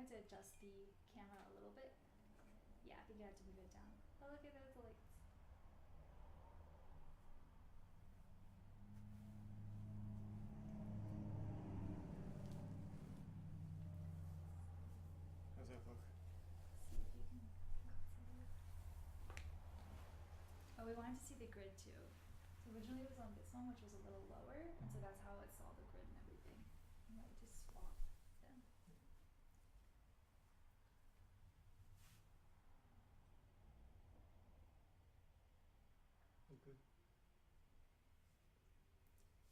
have to adjust the camera a little bit. Yeah, I think I have to move it down. Oh, look at those lights. How's that look? See if you can see it. Oh, we wanted to see the grid too. So originally it was on this one, which was a little lower, and so that's how it saw the grid and everything. And then we just swapped them. Look good.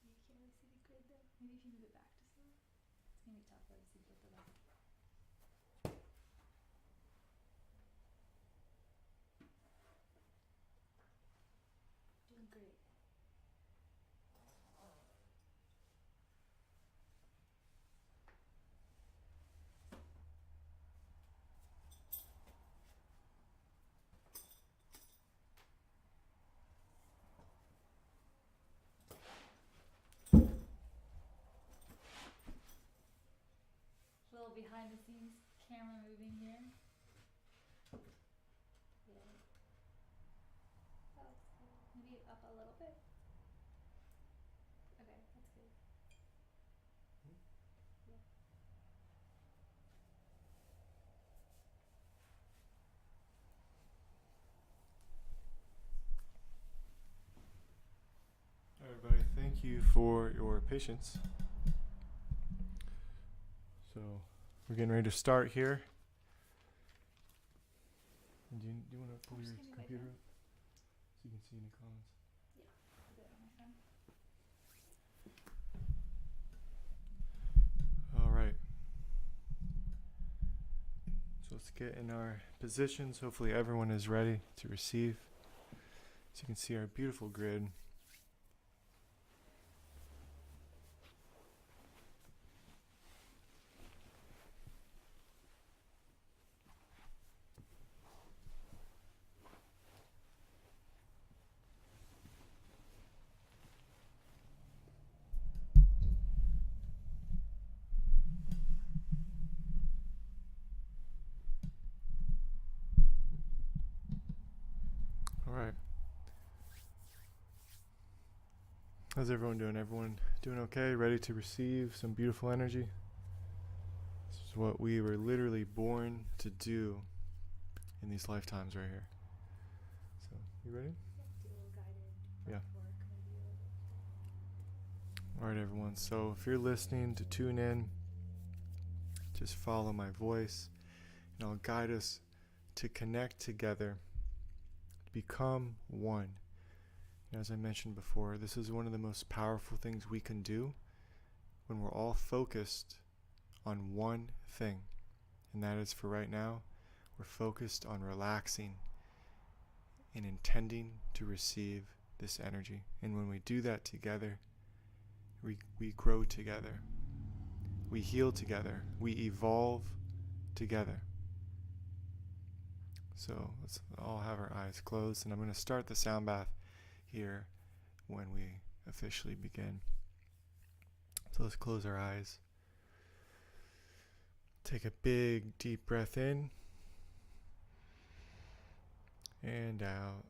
You can't really see the grid though. Maybe if you move it back just a little. It's gonna be tougher to see both of them. Doing great. Little behind the scenes camera moving here. Yeah. Oh, that's good. Maybe up a little bit. Okay, that's good. Yeah. Everybody, thank you for your patience. So, we're getting ready to start here. And do you want to pull your computer up so you can see any comments? Yeah, I'll do it on my phone. All right. So let's get in our positions. Hopefully everyone is ready to receive. So you can see our beautiful grid. All right. How's everyone doing? Everyone doing okay? Ready to receive some beautiful energy? This is what we were literally born to do in these lifetimes right here. So, you ready? Do a little guided Yeah. work maybe a little bit. All right, everyone. So if you're listening to tune in, just follow my voice, and I'll guide us to connect together, to become one. And as I mentioned before, this is one of the most powerful things we can do when we're all focused on one thing. And that is, for right now, we're focused on relaxing and intending to receive this energy. And when we do that together, we grow together. We heal together. We evolve together. So let's all have our eyes closed, and I'm going to start the sound bath here when we officially begin. So let's close our eyes. Take a big, deep breath in and out.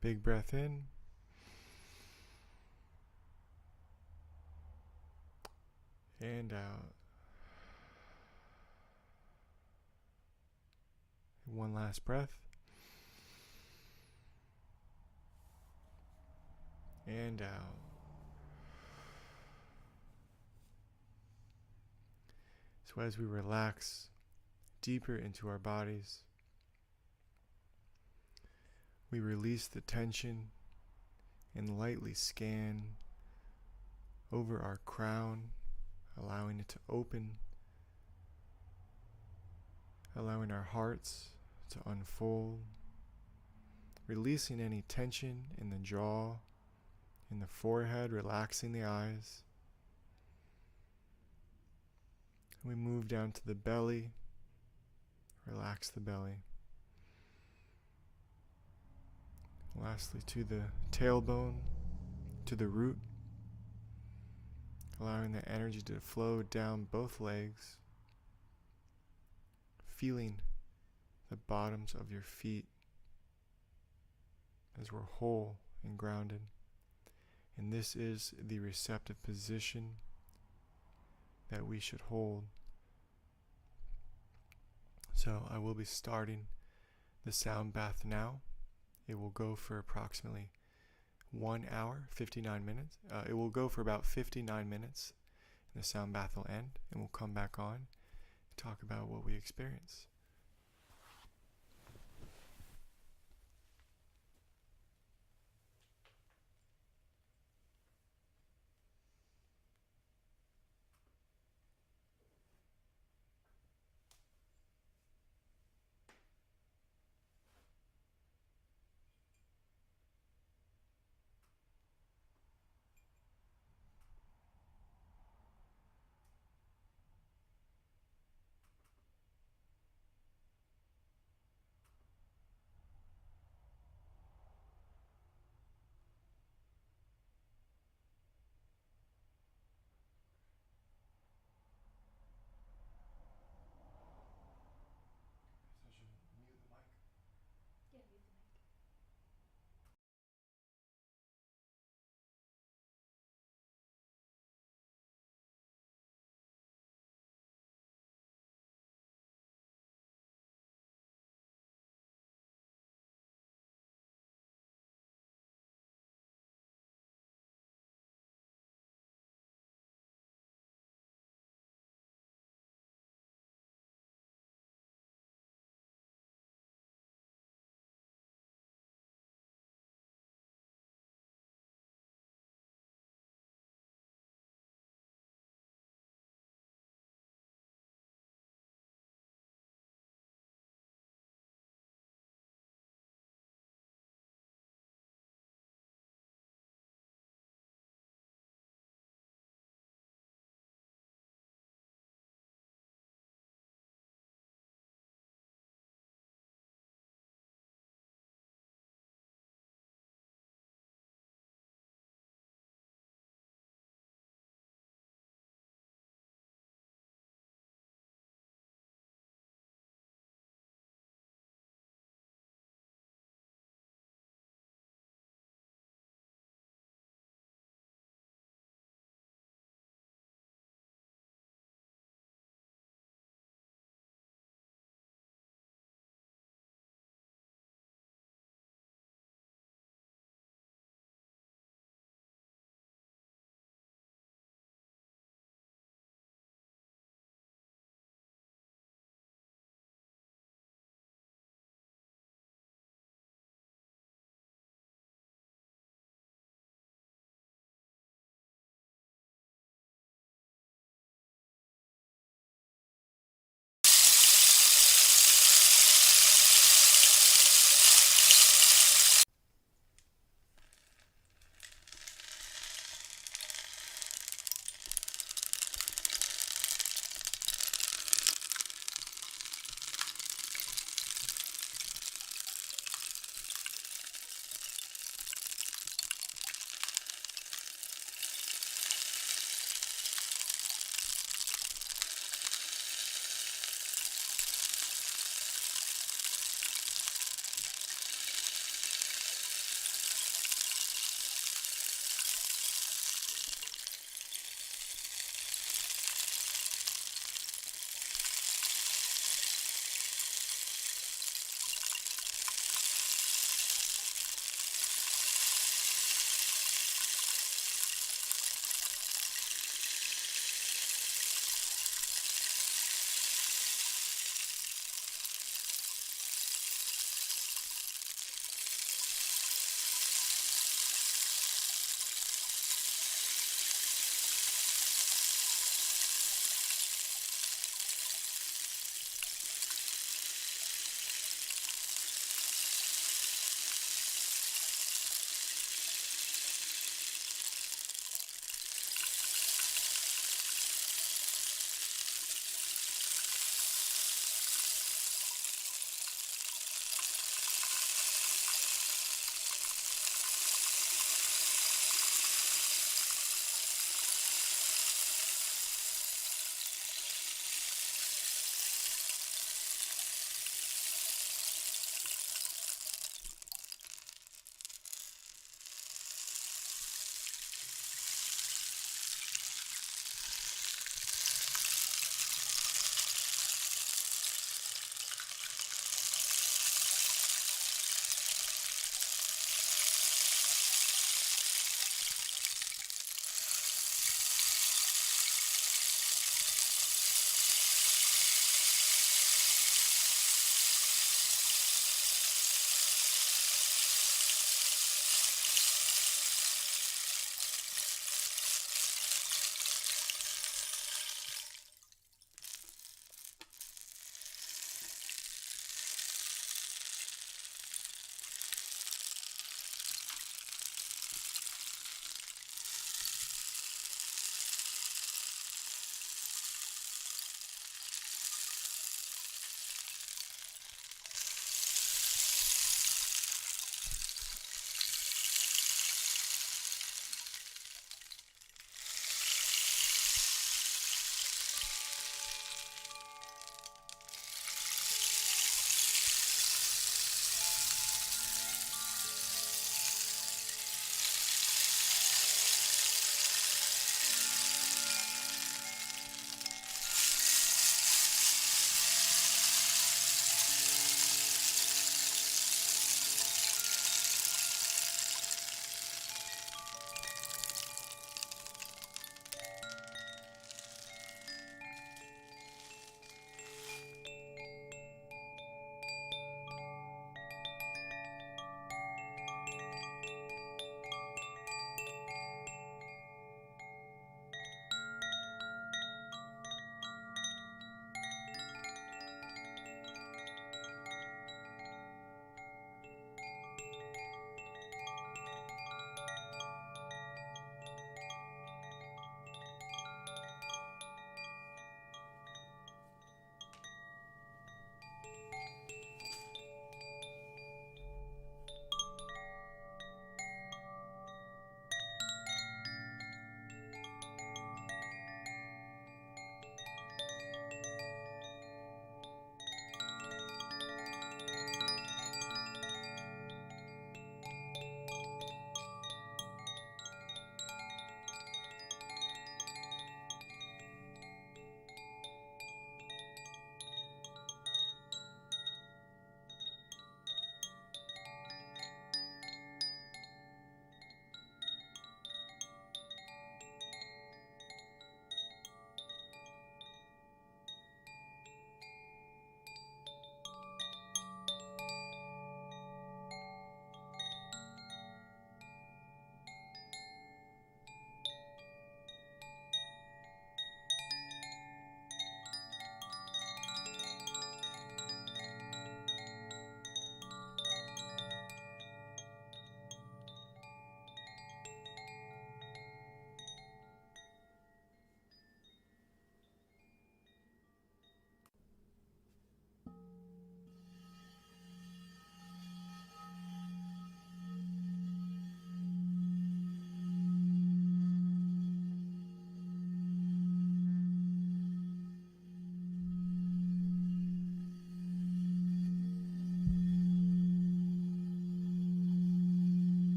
Big breath in. And out. One last breath. And out. So as we relax deeper into our bodies, we release the tension and lightly scan over our crown, allowing it to open, allowing our hearts to unfold, releasing any tension in the jaw, in the forehead, relaxing the eyes. We move down to the belly, relax the belly. Lastly, to the tailbone, to the root. allowing the energy to flow down both legs, feeling the bottoms of your feet as we're whole and grounded. And this is the receptive position that we should hold. So I will be starting the sound bath now. It will go for approximately 1 hour, 59 minutes. It will go for about 59 minutes. And the sound bath will end, and we'll come back on and talk about what we experience.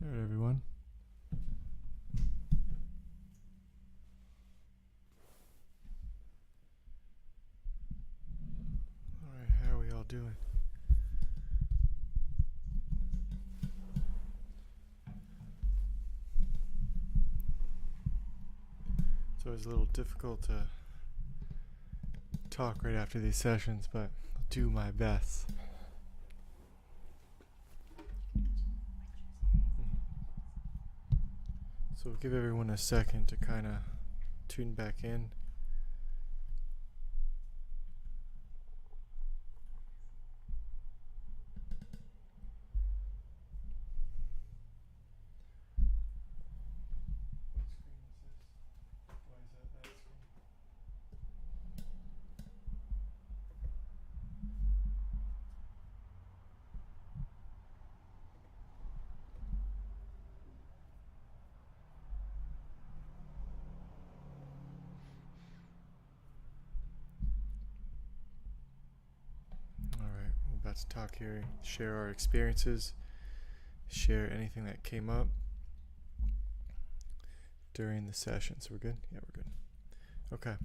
All right, everyone. All right, how are we all doing? It's always a little difficult to talk right after these sessions, but I'll do my best. So we'll give everyone a second to kind of tune back in. Alright, we're about to talk here, share our experiences, share anything that came up during the session. So we're good? Yeah, we're good. Okay.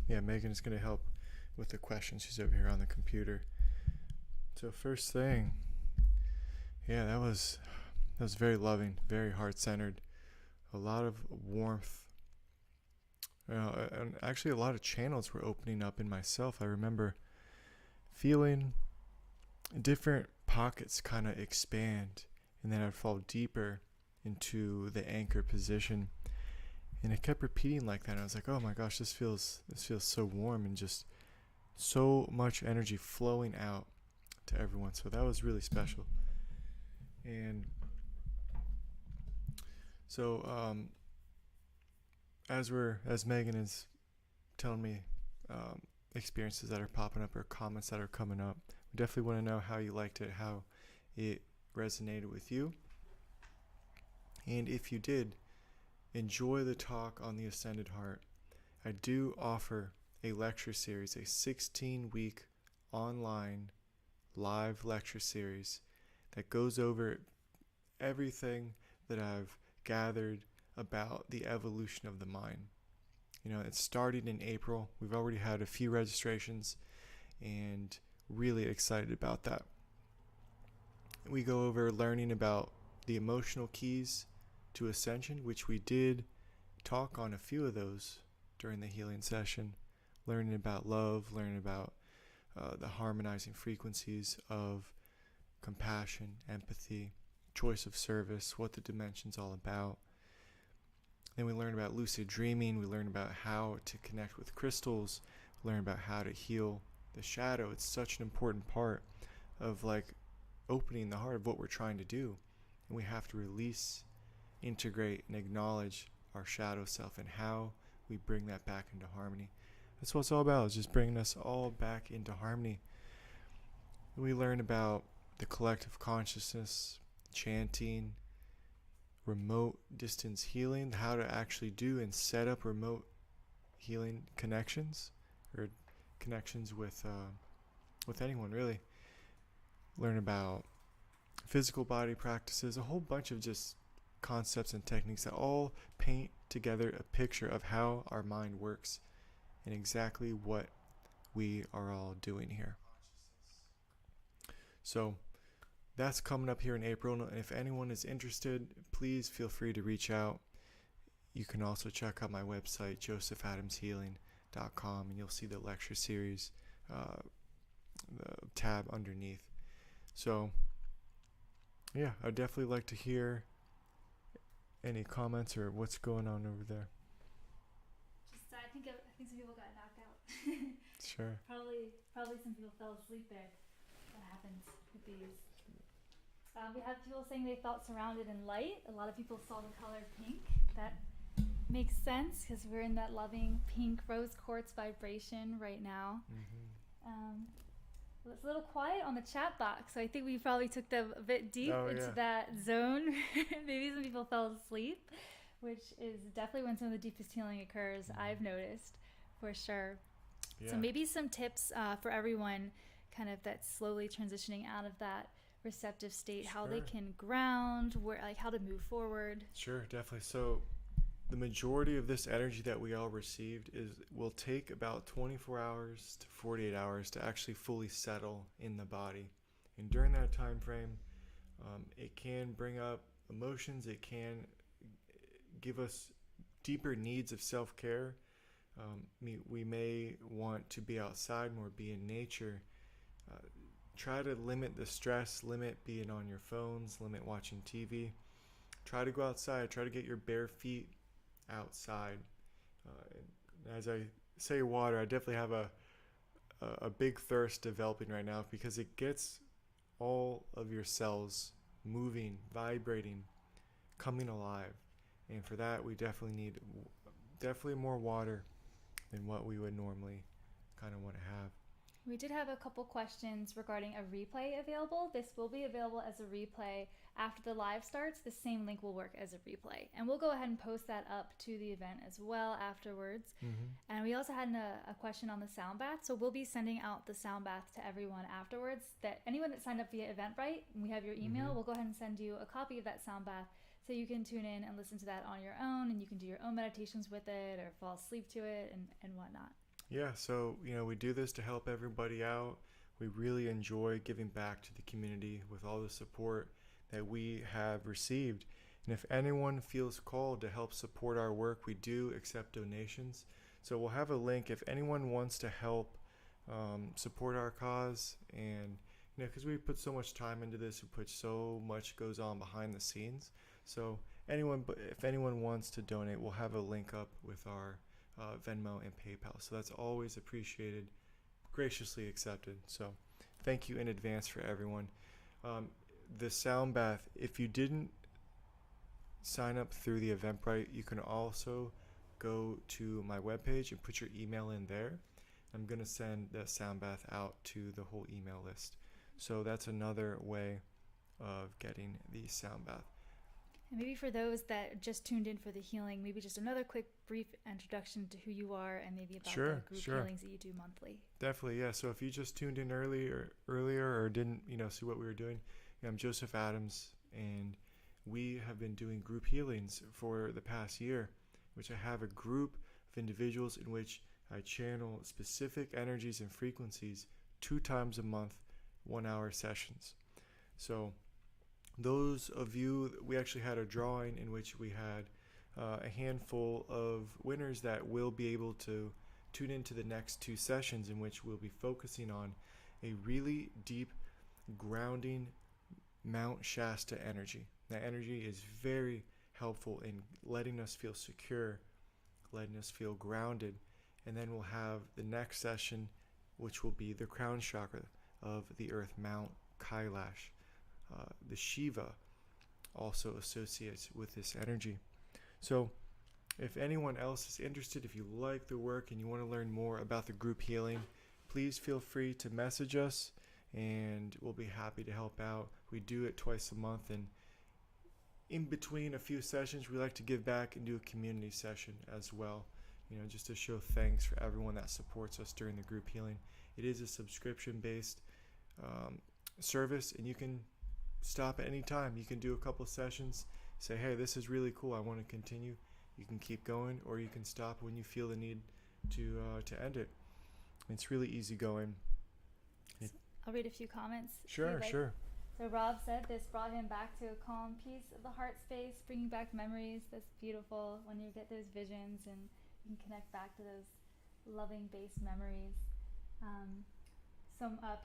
Yeah, Megan is going to help with the questions. She's over here on the computer. So first thing, yeah, that was very loving, very heart-centered, a lot of warmth. And actually a lot of channels were opening up in myself. I remember feeling different pockets kind of expand, and then I'd fall deeper into the anchor position, and it kept repeating like that. And I was like, oh my gosh, this feels so warm, and just so much energy flowing out to everyone. So that was really special. And so as Megan is telling me experiences that are popping up or comments that are coming up, we definitely want to know how you liked it, how it resonated with you. And if you did enjoy the talk on the Ascended Heart, I do offer a lecture series, a 16-week online live lecture series that goes over everything that I've gathered about the evolution of the mind. You know, it started in April. We've already had a few registrations and really excited about that. We go over learning about the emotional keys to ascension, which we did talk on a few of those during the healing session, learning about love, learning about the harmonizing frequencies of compassion, empathy, choice of service, what the dimension's all about. Then we learn about lucid dreaming. We learn about how to connect with crystals. We learn about how to heal the shadow. It's such an important part of like opening the heart of what we're trying to do. And we have to release, integrate, and acknowledge our shadow self and how we bring that back into harmony. That's what it's all about, is just bringing us all back into harmony. We learn about the collective consciousness, chanting, remote distance healing, how to actually do and set up remote healing connections, or connections with anyone really. Learn about physical body practices, a whole bunch of just concepts and techniques that all paint together a picture of how our mind works and exactly what we are all doing here. So that's coming up here in April, and if anyone is interested, please feel free to reach out. You can also check out my website, josephadamshealing.com, and you'll see the lecture series, the tab underneath. So, yeah, I'd definitely like to hear any comments or what's going on over there. Just, I think some people got knocked out. Sure. Probably some people fell asleep there. What happens with these? We have people saying they felt surrounded in light. A lot of people saw the color pink. That makes sense because we're in that loving pink rose quartz vibration right now. Mm-hmm. It's a little quiet on the chat box, so I think we probably took them a bit deep into that zone. Maybe some people fell asleep, which is definitely when some of the deepest healing occurs, I've noticed, for sure. Yeah. So maybe some tips for everyone kind of that's slowly transitioning out of that receptive state, how Sure. they can ground, where, like, how to move forward. Sure, definitely. So the majority of this energy that we all received will take about 24 hours to 48 hours to actually fully settle in the body. And during that time frame, it can bring up emotions. It can give us deeper needs of self-care. We may want to be outside more, be in nature. Try to limit the stress, limit being on your phones, limit watching TV. Try to go outside. Try to get your bare feet outside. And as I say water, I definitely have a big thirst developing right now because it gets all of your cells moving, vibrating, coming alive. And for that, we definitely need more water than what we would normally kind of want to have. We did have a couple questions regarding a replay available. This will be available as a replay after the live starts. The same link will work as a replay. And we'll go ahead and post that up to the event as well afterwards. Mm-hmm. And we also had a question on the sound bath. So we'll be sending out the sound bath to everyone afterwards. That anyone that signed up via Eventbrite, and we have your email, Mm-hmm. we'll go ahead and send you a copy of that sound bath so you can tune in and listen to that on your own, and you can do your own meditations with it or fall asleep to it and whatnot. Yeah, so, we do this to help everybody out. We really enjoy giving back to the community with all the support that we have received. And if anyone feels called to help support our work, we do accept donations. So we'll have a link if anyone wants to help support our cause. And, because we put so much time into this, we put so much goes on behind the scenes. So if anyone wants to donate, we'll have a link up with our Venmo and PayPal. So that's always appreciated, graciously accepted. So thank you in advance for everyone. The sound bath, if you didn't sign up through the Eventbrite, you can also go to my webpage and put your email in there. I'm going to send the sound bath out to the whole email list. So that's another way of getting the sound bath. And maybe for those that just tuned in for the healing, maybe just another quick brief introduction to who you are and maybe about the group healings that you do monthly. Definitely, yeah. So if you just tuned in earlier or didn't, see what we were doing, I'm Joseph Adams, and we have been doing group healings for the past year, which I have a group of individuals in which I channel specific energies and frequencies 2 times a month, 1-hour sessions. So those of you, we actually had a drawing in which we had a handful of winners that will be able to tune into the next 2 sessions, in which we'll be focusing on a really deep grounding Mount Shasta energy. That energy is very helpful in letting us feel secure, letting us feel grounded. And then we'll have the next session, which will be the crown chakra of the earth, Mount Kailash. The Shiva also associates with this energy. So if anyone else is interested, if you like the work and you want to learn more about the group healing, please feel free to message us and we'll be happy to help out. We do it twice a month, and in between a few sessions we like to give back and do a community session as well, just to show thanks for everyone that supports us during the group healing. It is a subscription based service, and you can stop at any time. You can do a couple sessions, say, hey, this is really cool, I want to continue. You can keep going, or you can stop when you feel the need to end it. It's really easy going. I'll read a few comments. Sure. So Rob said this brought him back to a calm peace of the heart space, bringing back memories. That's beautiful when you get those visions and you can connect back to those loving base memories.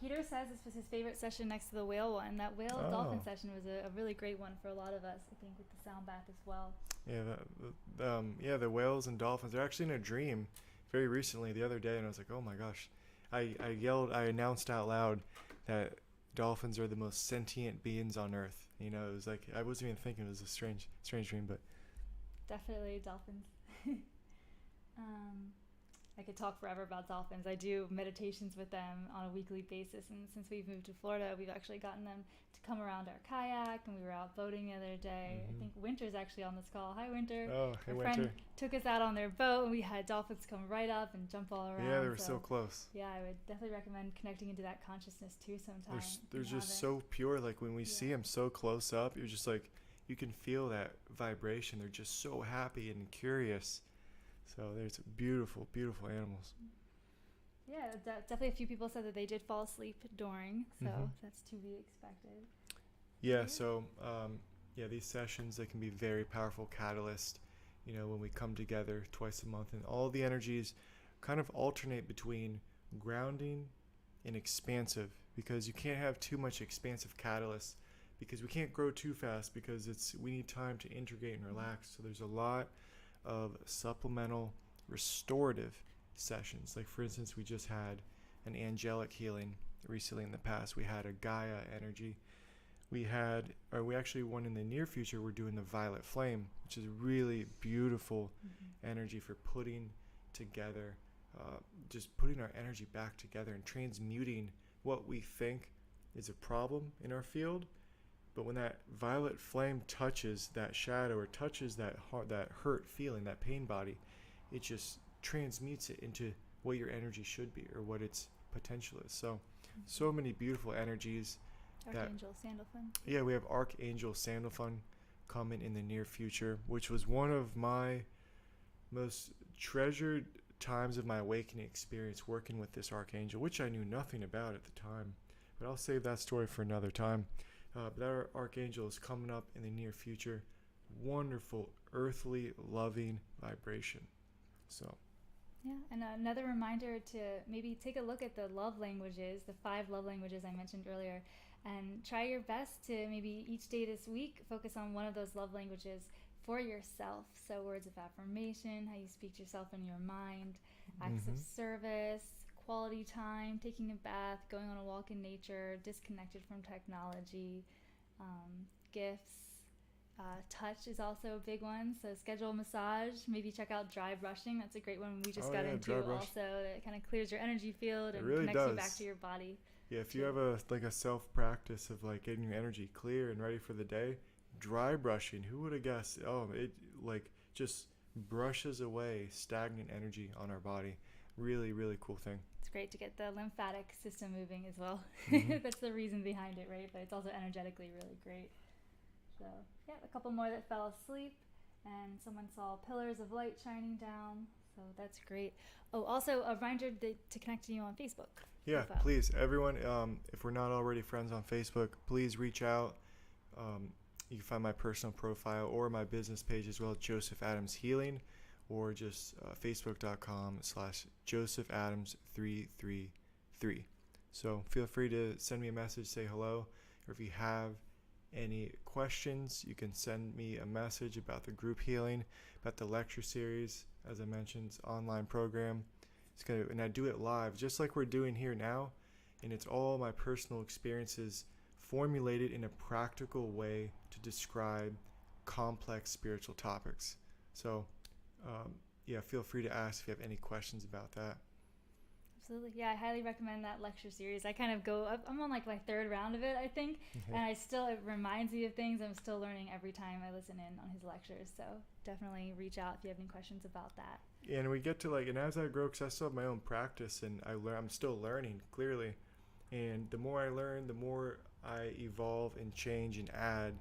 Peter says this was his favorite session next to the whale one. That whale dolphin session was a really great one for a lot of us, I think, with the sound bath as well. Yeah, the whales and dolphins are actually in a dream very recently, the other day, and I was like, oh my gosh. I announced out loud that dolphins are the most sentient beings on earth. It was like, I wasn't even thinking it was a strange dream, but definitely dolphins. I could talk forever about dolphins. I do meditations with them on a weekly basis, and since we've moved to Florida, we've actually gotten them to come around our kayak, and we were out boating the other day. I think Winter's actually on this call. Hi, Winter. Oh, hey, My Winter. friend took us out on their boat, and we had dolphins come right up and jump all around. Yeah, they were so close. Yeah, I would definitely recommend connecting into that consciousness too sometime. They're just so pure. Like when we see them so close up, you're just like, you can feel that vibration. They're just so happy and curious. So there's beautiful, beautiful animals. Yeah, definitely a few people said that they did fall asleep during, so that's to be expected. Yeah, so these sessions, they can be very powerful catalyst, when we come together twice a month, and all the energies kind of alternate between grounding and expansive, because you can't have too much expansive catalyst, because we can't grow too fast, because we need time to integrate and relax. So there's a lot of supplemental restorative sessions. Like for instance, we just had an angelic healing recently. In the past, we had a Gaia energy. We actually, one in the near future, we're doing the violet flame, which is really beautiful energy for putting together, just putting our energy back together and transmuting what we think is a problem in our field. But when that violet flame touches that shadow or touches that hurt feeling, that pain body, it just transmutes it into what your energy should be or what its potential is. So many beautiful energies. Archangel Sandalphon. Yeah, we have Archangel Sandalphon coming in the near future, which was one of my most treasured times of my awakening experience, working with this Archangel, which I knew nothing about at the time. But I'll save that story for another time. But that Archangel is coming up in the near future. Wonderful, earthly, loving vibration. So. Yeah, and another reminder to maybe take a look at the love languages, the 5 love languages I mentioned earlier, and try your best to maybe each day this week focus on one of those love languages for yourself. So words of affirmation, how you speak to yourself in your mind, acts of service, quality time, taking a bath, going on a walk in nature, disconnected from technology, gifts. Touch is also a big one, so schedule a massage. Maybe check out dry brushing. That's a great one we just got into also. It kind of clears your energy field and really connects does. you back to your body. Yeah, if you have a self-practice of like getting your energy clear and ready for the day, dry brushing, who would have guessed? It just brushes away stagnant energy on our body. Really, really cool thing. It's great to get the lymphatic system moving as well. That's the reason behind it, right? But it's also energetically really great. So, yeah, a couple more that fell asleep, and someone saw pillars of light shining down. So that's great. Oh, also a reminder to connect to you on Facebook. Yeah, please, everyone, if we're not already friends on Facebook, please reach out. You can find my personal profile or my business page as well, Joseph Adams Healing, or just facebook.com/JosephAdams333. So feel free to send me a message, say hello, or if you have any questions, you can send me a message about the group healing, about the lecture series. As I mentioned, it's an online program. And I do it live, just like we're doing here now. And it's all my personal experiences formulated in a practical way to describe complex spiritual topics. So, feel free to ask if you have any questions about that. Absolutely. Yeah, I highly recommend that lecture series. I kind of I'm on like my 3rd round of it, I think. And it reminds me of things. I'm still learning every time I listen in on his lectures. So definitely reach out if you have any questions about that. Yeah, and we get to and as I grow, because I still have my own practice and I'm still learning, clearly. And the more I learn, the more I evolve and change and add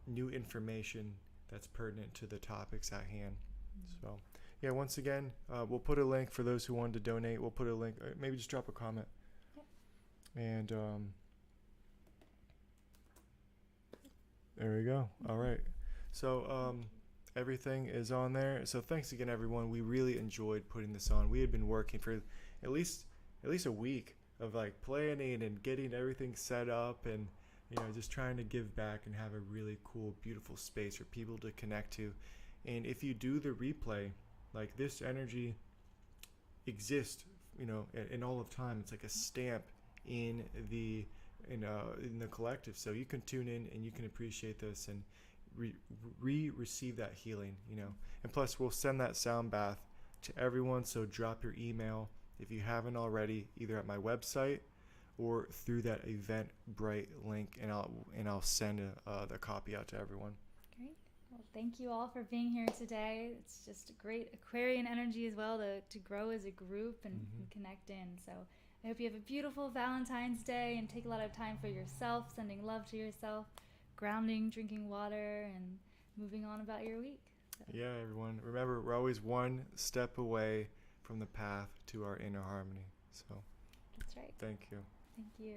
new information that's pertinent to the topics at hand. So. Yeah, once again, we'll put a link for those who wanted to donate. We'll put a link. Maybe just drop a comment. Yep. And there we go. All right. So everything is on there. So thanks again, everyone. We really enjoyed putting this on. We had been working for at least a week of planning and getting everything set up and just trying to give back and have a really cool, beautiful space for people to connect to. And if you do the replay, this energy exists, in all of time. It's like a stamp in the collective. So you can tune in and you can appreciate this and receive that healing, And plus, we'll send that sound bath to everyone. So drop your email if you haven't already, either at my website or through that Eventbrite link, and I'll send the copy out to everyone. Great. Well, thank you all for being here today. It's just a great Aquarian energy as well to grow as a group and connect in. So I hope you have a beautiful Valentine's Day and take a lot of time for yourself, sending love to yourself, grounding, drinking water, and moving on about your week. So. Yeah, everyone. Remember, we're always one step away from the path to our inner harmony. So that's right. thank you. Thank you.